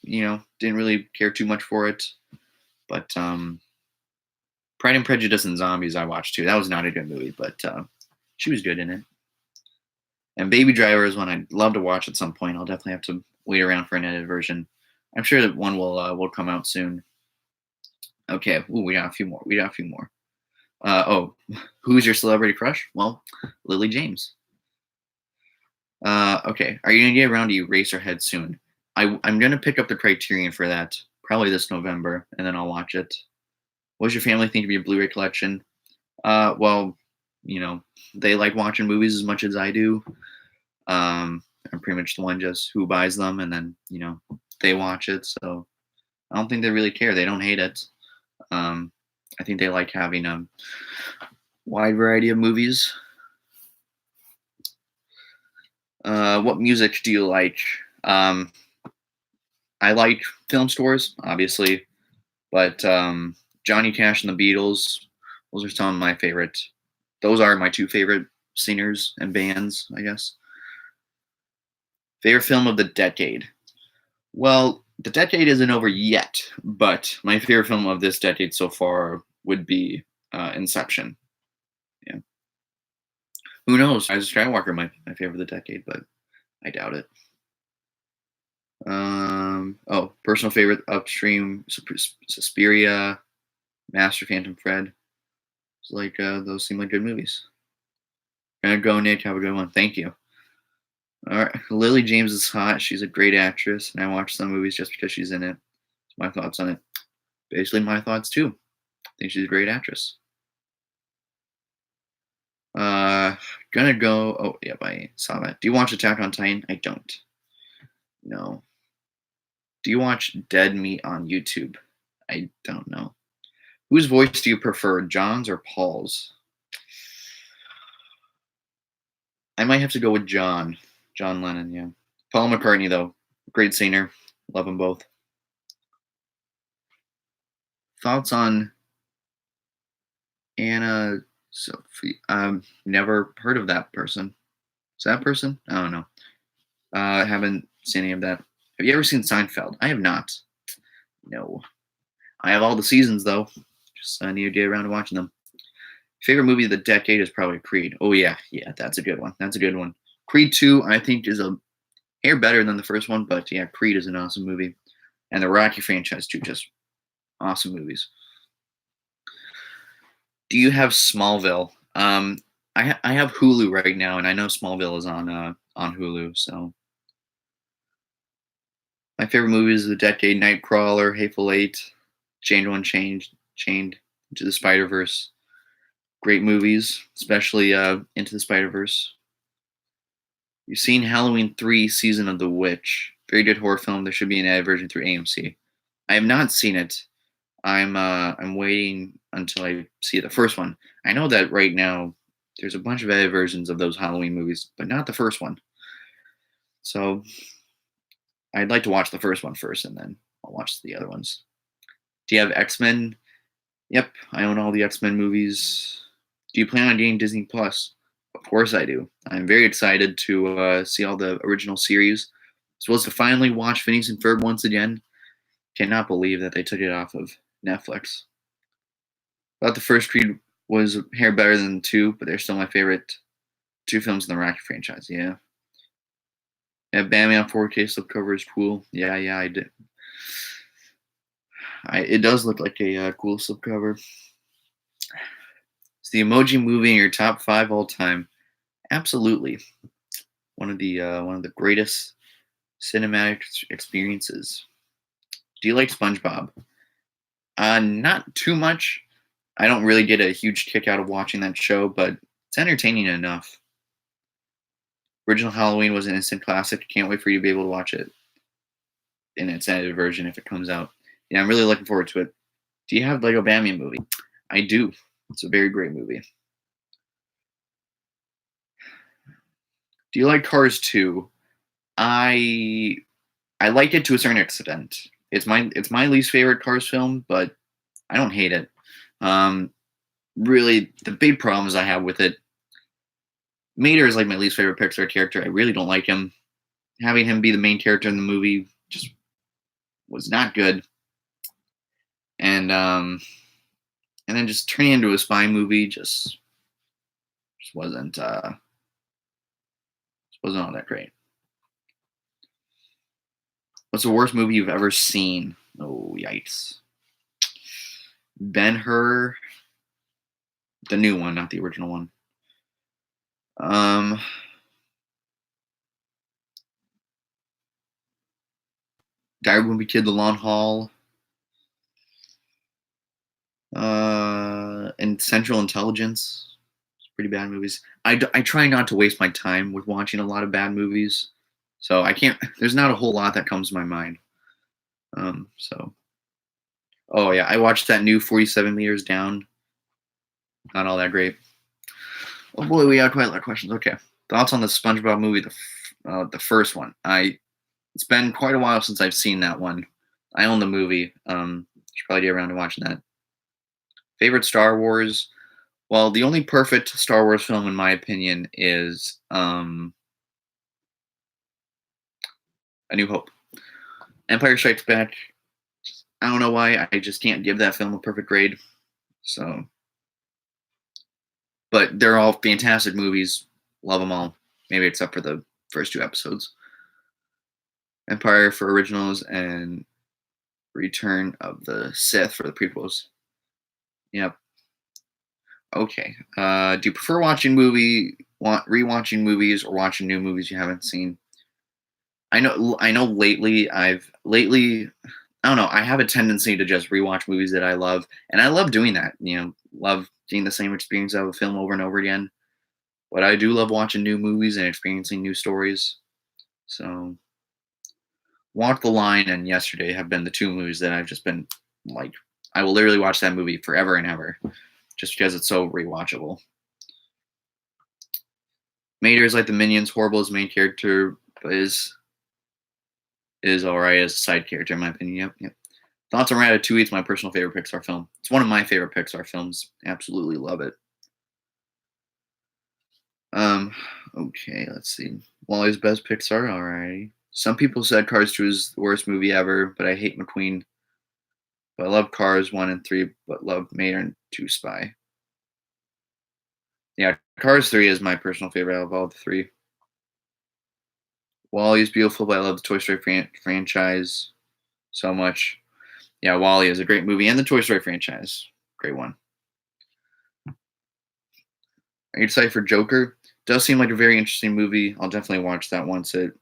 Didn't really care too much for it. But Pride and Prejudice and Zombies I watched too. That was not a good movie, but she was good in it. And Baby Driver is one I'd love to watch at some point. I'll definitely have to wait around for an edited version. I'm sure that one will come out soon. Okay, ooh, we got a few more. Who's your celebrity crush? Well, Lily James. Okay, are you gonna get around to Eraserhead soon? I'm gonna pick up the Criterion for that probably this November, and then I'll watch it. What does your family think of your Blu-ray collection? Well, they like watching movies as much as I do. I'm pretty much the one just who buys them, and then they watch it. So I don't think they really care. They don't hate it. I think they like having a wide variety of movies. What music do you like? I like film scores, obviously, but Johnny Cash and the Beatles, those are some of my favorite. Those are my two favorite singers and bands, I guess. Favorite film of the decade? Well, the decade isn't over yet, but my favorite film of this decade so far would be Inception. Yeah. Who knows? Rise of Skywalker might be my favorite of the decade, but I doubt it. Personal favorite: Upstream, Suspiria, Master, Phantom Thread. It's like those seem like good movies. Gonna go, Nick. Have a good one. Thank you. All right, Lily James is hot. She's a great actress, and I watch some movies just because she's in it. My thoughts on it. Basically, my thoughts too. I think she's a great actress. Gonna go. Oh, yep, I saw that. Do you watch Attack on Titan? I don't. No. Do you watch Dead Meat on YouTube? I don't know. Whose voice do you prefer, John's or Paul's? I might have to go with John. John Lennon, yeah. Paul McCartney, though. Great singer. Love them both. Thoughts on Anna Sophie? Never heard of that person. Is that person? I don't know. I haven't seen any of that. Have you ever seen Seinfeld? I have not. No. I have all the seasons, though. Just need to get around to watching them. Favorite movie of the decade is probably Creed. Oh, yeah. Yeah, that's a good one. That's a good one. Creed 2, I think, is a hair better than the first one, but yeah, Creed is an awesome movie. And the Rocky franchise, too, just awesome movies. Do you have Smallville? I have Hulu right now, and I know Smallville is on Hulu, so. My favorite movies of the decade: Nightcrawler, Hateful Eight, Chained Into the Spider-Verse. Great movies, especially Into the Spider-Verse. You've seen Halloween 3: Season of the Witch. Very good horror film. There should be an edited version through AMC. I have not seen it. I'm waiting until I see the first one. I know that right now there's a bunch of edited versions of those Halloween movies, but not the first one. So I'd like to watch the first one first, and then I'll watch the other ones. Do you have X-Men? Yep, I own all the X-Men movies. Do you plan on getting Disney Plus? Of course I do. I'm very excited to see all the original series, as well as to finally watch Phineas and Ferb once again. Cannot believe that they took it off of Netflix. Thought the first Creed was a hair better than two, but they're still my favorite two films in the Rocky franchise. Yeah. Yeah, Batman 4K slipcover is cool. Yeah, I did. It does look like a cool slipcover. Is the Emoji Movie in your top 5 all time? Absolutely. One of the greatest cinematic experiences. Do you like SpongeBob? Not too much. I don't really get a huge kick out of watching that show, but it's entertaining enough. Original Halloween was an instant classic. Can't wait for you to be able to watch it in its edited version if it comes out. Yeah, I'm really looking forward to it. Do you have Lego Batman movie? I do. It's a very great movie. Do you like Cars 2? I I like it to a certain extent. It's my least favorite Cars film, but I don't hate it. Um, really, the big problems I have with it. Mater is like my least favorite Pixar character. I really don't like him. Having him be the main character in the movie just was not good. And then just turning into a spy movie just wasn't all that great. What's the worst movie you've ever seen? Oh, yikes. Ben-Hur, the new one, not the original one. Diary of a Wimpy Kid, The Long Haul, and Central Intelligence. Pretty bad movies. I try not to waste my time with watching a lot of bad movies, so I can't. There's not a whole lot that comes to my mind. So, oh yeah, I watched that new 47 Meters Down. Not all that great. Oh boy, we got quite a lot of questions. Okay, thoughts on the SpongeBob movie, the first one. It's been quite a while since I've seen that one. I own the movie. Should probably get around to watching that. Favorite Star Wars? Well, the only perfect Star Wars film, in my opinion, is A New Hope. Empire Strikes Back. I don't know why. I just can't give that film a perfect grade. So, but they're all fantastic movies. Love them all. Maybe except for the first two episodes. Empire for originals and Return of the Sith for the prequels. Yep. Okay. Do you prefer rewatching movies or watching new movies you haven't seen? I know lately I don't know, I have a tendency to just rewatch movies that I love, and I love doing that, love getting the same experience of a film over and over again. But I do love watching new movies and experiencing new stories. So Walk the Line and Yesterday have been the two movies that I've just been like, I will literally watch that movie forever and ever just because it's so rewatchable. Mater is like the Minions, horrible as main character, but is all right as a side character in my opinion. Yep. Thoughts on Ratatouille? It's my personal favorite Pixar film. It's one of my favorite Pixar films. Absolutely love it. Um, okay, let's see. Wally's best Pixar. Alrighty. Some people said Cars 2 is the worst movie ever, but I hate McQueen. But I love Cars 1 and 3, but love Mater and 2 Spy. Yeah, Cars 3 is my personal favorite out of all the three. Wally is beautiful, but I love the Toy Story franchise so much. Yeah, Wally is a great movie, and the Toy Story franchise, great one. Are you excited for Joker? Does seem like a very interesting movie. I'll definitely watch that once it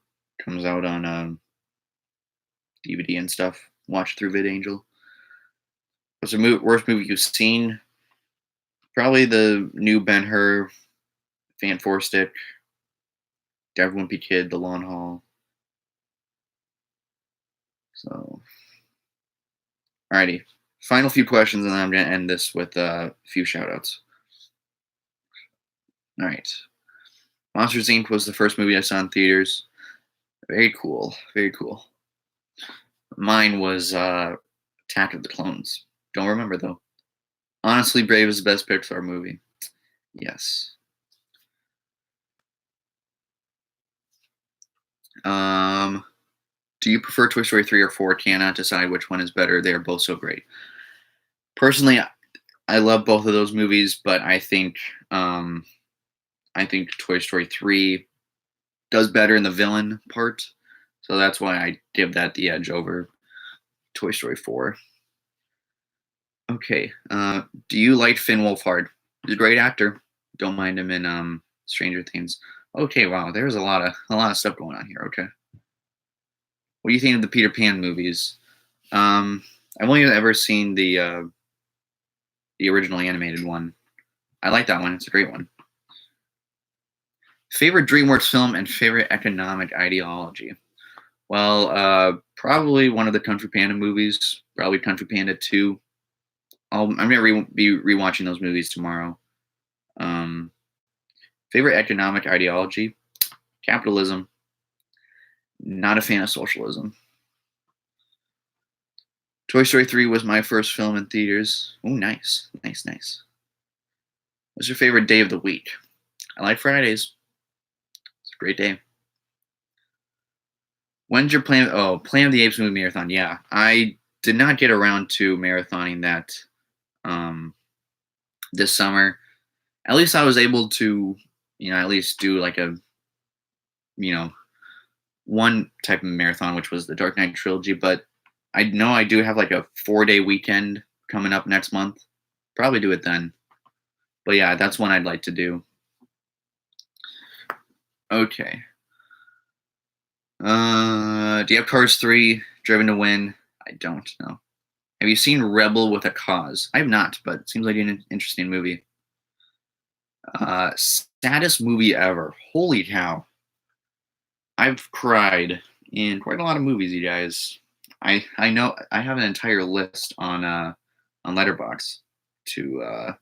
comes out on DVD and stuff. Watch it through VidAngel. What's the worst movie you've seen? Probably the new Ben-Hur, Fan Four Stick, Devil Wimpy Kid, The Long Haul. So, alrighty. Final few questions, and then I'm going to end this with a few shoutouts. All right. Monsters Inc. was the first movie I saw in theaters. Very cool. Very cool. Mine was Attack of the Clones. Don't remember though. Honestly, Brave is the best Pixar movie. Yes. Um, do you prefer Toy Story 3 or 4? Cannot decide which one is better. They are both so great. Personally, I love both of those movies, but I think Toy Story 3 does better in the villain part. So that's why I give that the edge over Toy Story 4. Okay. Do you like Finn Wolfhard? He's a great actor. Don't mind him in Stranger Things. Okay, wow. There's a lot of stuff going on here. Okay. What do you think of the Peter Pan movies? I've only ever seen the original animated one. I like that one. It's a great one. Favorite DreamWorks film and favorite economic ideology? Well, probably one of the Kung Fu Panda movies. Probably Kung Fu Panda 2. I'm gonna be rewatching those movies tomorrow. Um, Favorite economic ideology? Capitalism. Not a fan of socialism. Toy Story 3 was my first film in theaters. Oh, nice, nice, nice. What's your favorite day of the week? I like Fridays. It's a great day. When's your plan? Oh, Plan of the Apes movie marathon. Yeah, I did not get around to marathoning that um, this summer. At least I was able to, at least do like a, you know, one type of marathon, which was the Dark Knight trilogy. But I know I do have like a 4-day weekend coming up next month. Probably do it then. But yeah, that's one I'd like to do. Okay. Do you have Cars 3, Driven to Win? I don't know. Have you seen Rebel with a Cause? I have not, but it seems like an interesting movie. Saddest movie ever. Holy cow. I've cried in quite a lot of movies, you guys. I know I have an entire list on Letterboxd to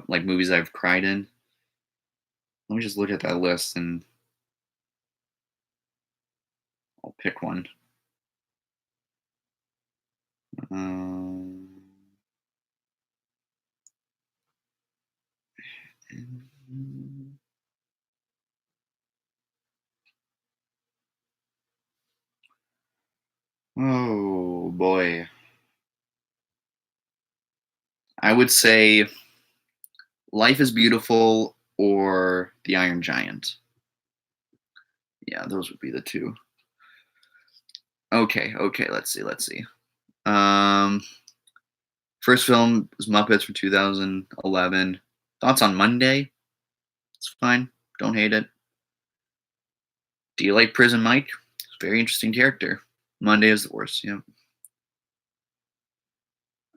like movies I've cried in. Let me just look at that list and I'll pick one. Um, oh boy. I would say Life is Beautiful or The Iron Giant. Yeah, those would be the two. Okay, let's see. Um, First film was Muppets from 2011. Thoughts on Monday? It's fine. Don't hate it. Do you like Prison Mike? Very interesting character. Monday is the worst. Yeah.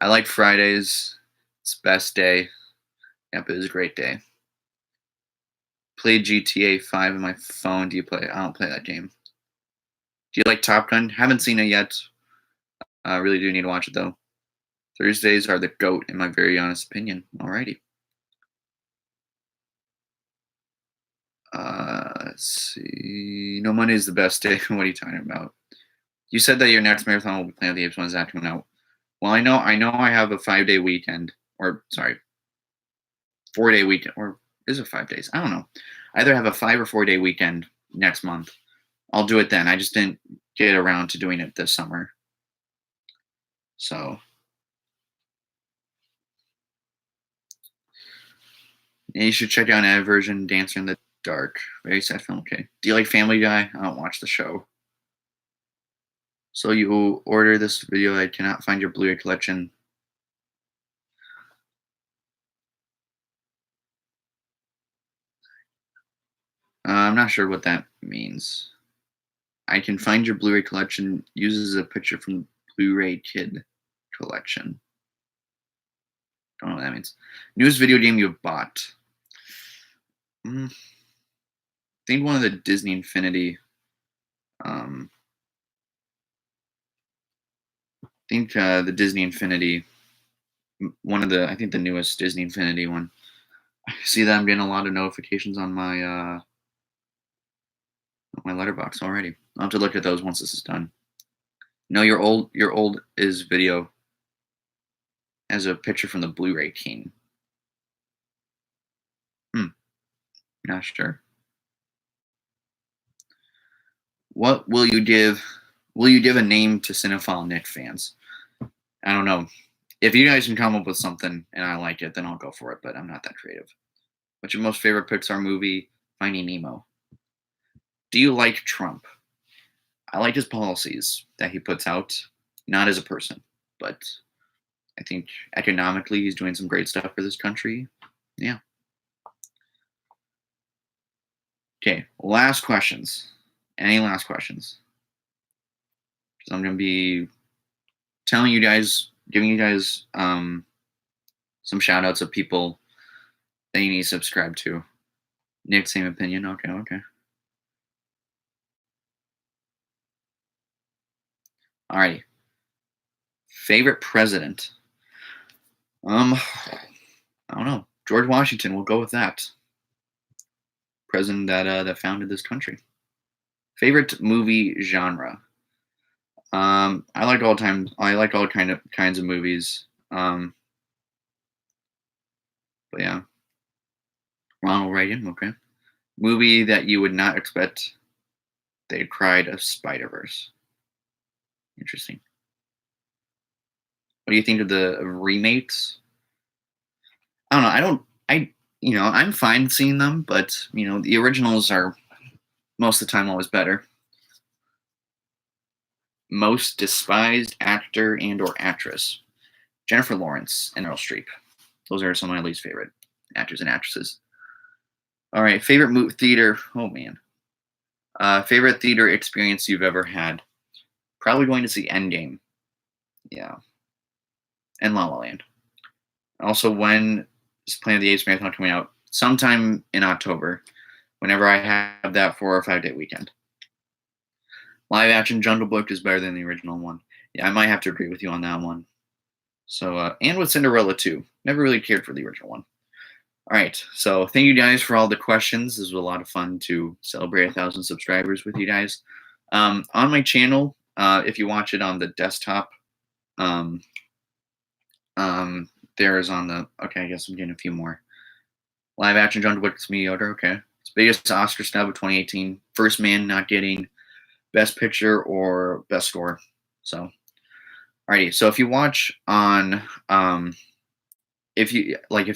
I like Fridays. It's best day. Yep, it is a great day. Played GTA 5 on my phone. Do you play? I don't play that game. Do you like Top Gun? Haven't seen it yet. I really do need to watch it though. Thursdays are the goat, in my very honest opinion. Alrighty. Let's see. No, Monday is the best day. What are you talking about? You said that your next marathon will be Planet of the Apes. When's that coming out? Well, I know I have a 5-day weekend, or sorry, 4-day weekend, or is it 5 days? I don't know. I either have a 5 or 4-day weekend next month. I'll do it then. I just didn't get around to doing it this summer. So yeah, you should check out an version, Dancer in the Dark. Very sad film. Okay. Do you like Family Guy? I don't watch the show. So you order this video. I cannot find your Blu-ray collection. I'm not sure what that means. I can find your Blu-ray collection uses a picture from Blu-ray Kid collection. Don't know what that means. Newest video game you've bought. I think one of the Disney Infinity. I think the Disney Infinity. I think the newest Disney Infinity one. I see that I'm getting a lot of notifications on my letterbox already. I'll have to look at those once this is done. No, your old is video as a picture from the Blu-ray King. Not sure. What will you give? Will you give a name to Cinephile Nick fans? I don't know. If you guys can come up with something and I like it, then I'll go for it. But I'm not that creative. What's your most favorite Pixar movie? Finding Nemo. Do you like Trump? I like his policies that he puts out, not as a person, but I think economically he's doing some great stuff for this country. Yeah. Okay, last questions. Any last questions? So I'm going to be telling you guys, giving you guys some shout outs of people that you need to subscribe to. Nick, same opinion. Okay. Alrighty. Favorite president? I don't know. George Washington. We'll go with that. President that founded this country. Favorite movie genre? I like all kinds of movies. But yeah, Ronald Reagan. Okay. Movie that you would not expect they'd cried a Spider-Verse. Interesting. What do you think of the remakes? I don't know. I'm fine seeing them, but the originals are most of the time always better. Most despised actor and or actress? Jennifer Lawrence and Meryl Streep. Those are some of my least favorite actors and actresses. All right, favorite theater. Oh man, favorite theater experience you've ever had? Probably going to see Endgame. Yeah, and La La Land. Also, when is Planet of the Apes Marathon coming out? Sometime in October, whenever I have that 4 or 5 day weekend. Live action Jungle Book is better than the original one. Yeah, I might have to agree with you on that one. So, and with Cinderella too. Never really cared for the original one. All right, so thank you guys for all the questions. This was a lot of fun to celebrate 1,000 subscribers with you guys. On my channel, if you watch it on the desktop, there's on the, okay, I guess I'm getting a few more. Live action Jungle Book is mediocre, okay. It's biggest Oscar snub of 2018. First Man not getting Best Picture or Best Score. So, alrighty. So if you watch on, if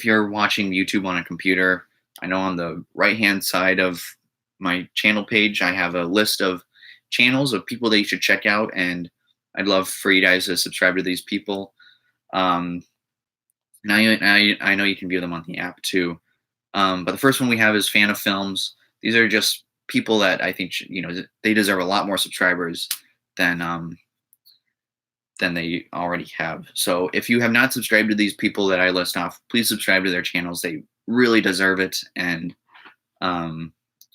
you're watching YouTube on a computer, I know on the right-hand side of my channel page, I have a list of channels of people that you should check out, and I'd love for you guys to subscribe to these people. Now I know you can view them on the app too. But the first one we have is Fan of Films. These are just people that I think they deserve a lot more subscribers than they already have. So if you have not subscribed to these people that I list off, please subscribe to their channels. They really deserve it. And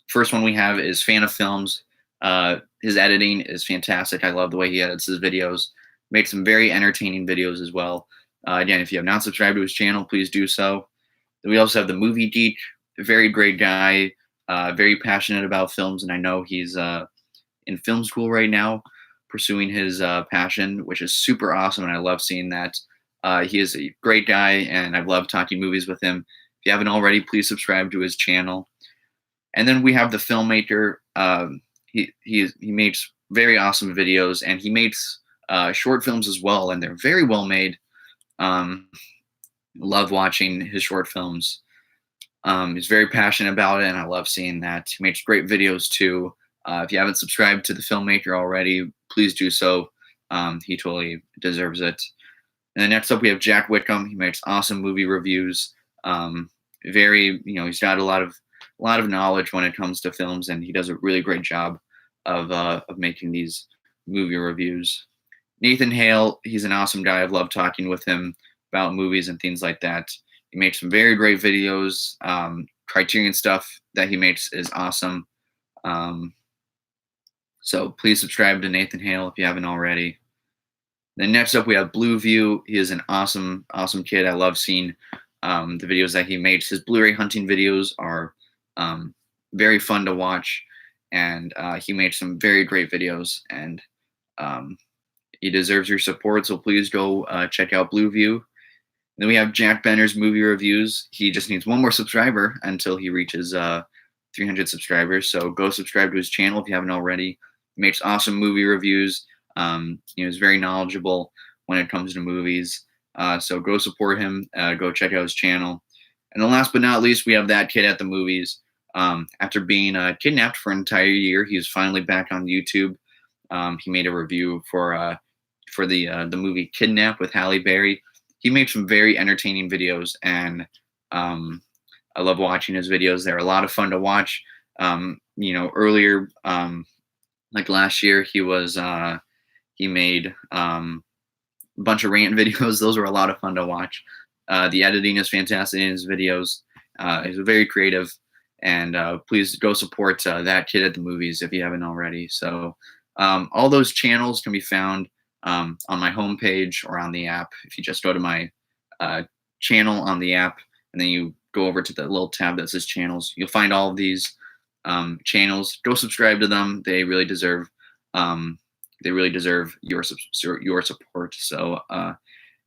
first one we have is Fan of Films. His editing is fantastic. I love the way he edits his videos. Made some very entertaining videos as well. Again, if you have not subscribed to his channel, please do so. Then we also have the Movie Geek, a very great guy, very passionate about films, and I know he's in film school right now, pursuing his passion, which is super awesome, and I love seeing that. He is a great guy, and I've loved talking movies with him. If you haven't already, please subscribe to his channel. And then we have the filmmaker. He makes very awesome videos, and he makes short films as well, and they're very well made. Love watching his short films. He's very passionate about it, and I love seeing that. He makes great videos too. If you haven't subscribed to the filmmaker already, please do so. He totally deserves it. And then next up, we have Jack Wickham. He makes awesome movie reviews. He's got a lot of knowledge when it comes to films, and he does a really great job of making these movie reviews. Nathan Hale, he's an awesome guy. I've loved talking with him about movies and things like that. He makes some very great videos. Criterion stuff that he makes is awesome. So please subscribe to Nathan Hale if you haven't already. Then next up, we have Blue View. He is an awesome, awesome kid. I love seeing the videos that he makes. His Blu-ray hunting videos are very fun to watch, and he makes some very great videos, and um, he deserves your support. So please go check out Blue View. Then we have Jack Benner's movie reviews. He just needs one more subscriber until he reaches 300 subscribers. So go subscribe to his channel if you haven't already. He makes awesome movie reviews. He's very knowledgeable when it comes to movies. So go support him. Go check out his channel. And then last but not least, we have That Kid at the Movies. After being kidnapped for an entire year, he's finally back on YouTube. He made a review for the movie Kidnap with Halle Berry. He made some very entertaining videos, and I love watching his videos. They're a lot of fun to watch. Earlier, like last year, he made a bunch of rant videos. Those were a lot of fun to watch. The editing is fantastic in his videos. He's very creative, and please go support That Kid at the Movies if you haven't already. So all those channels can be found on my homepage or on the app. If you just go to my channel on the app and then you go over to the little tab that says channels, you'll find all of these channels. Go subscribe to them. They really deserve your support. So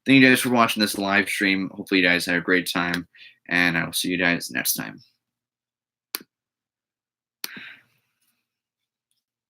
thank you guys for watching this live stream. Hopefully you guys had a great time, and I will see you guys next time.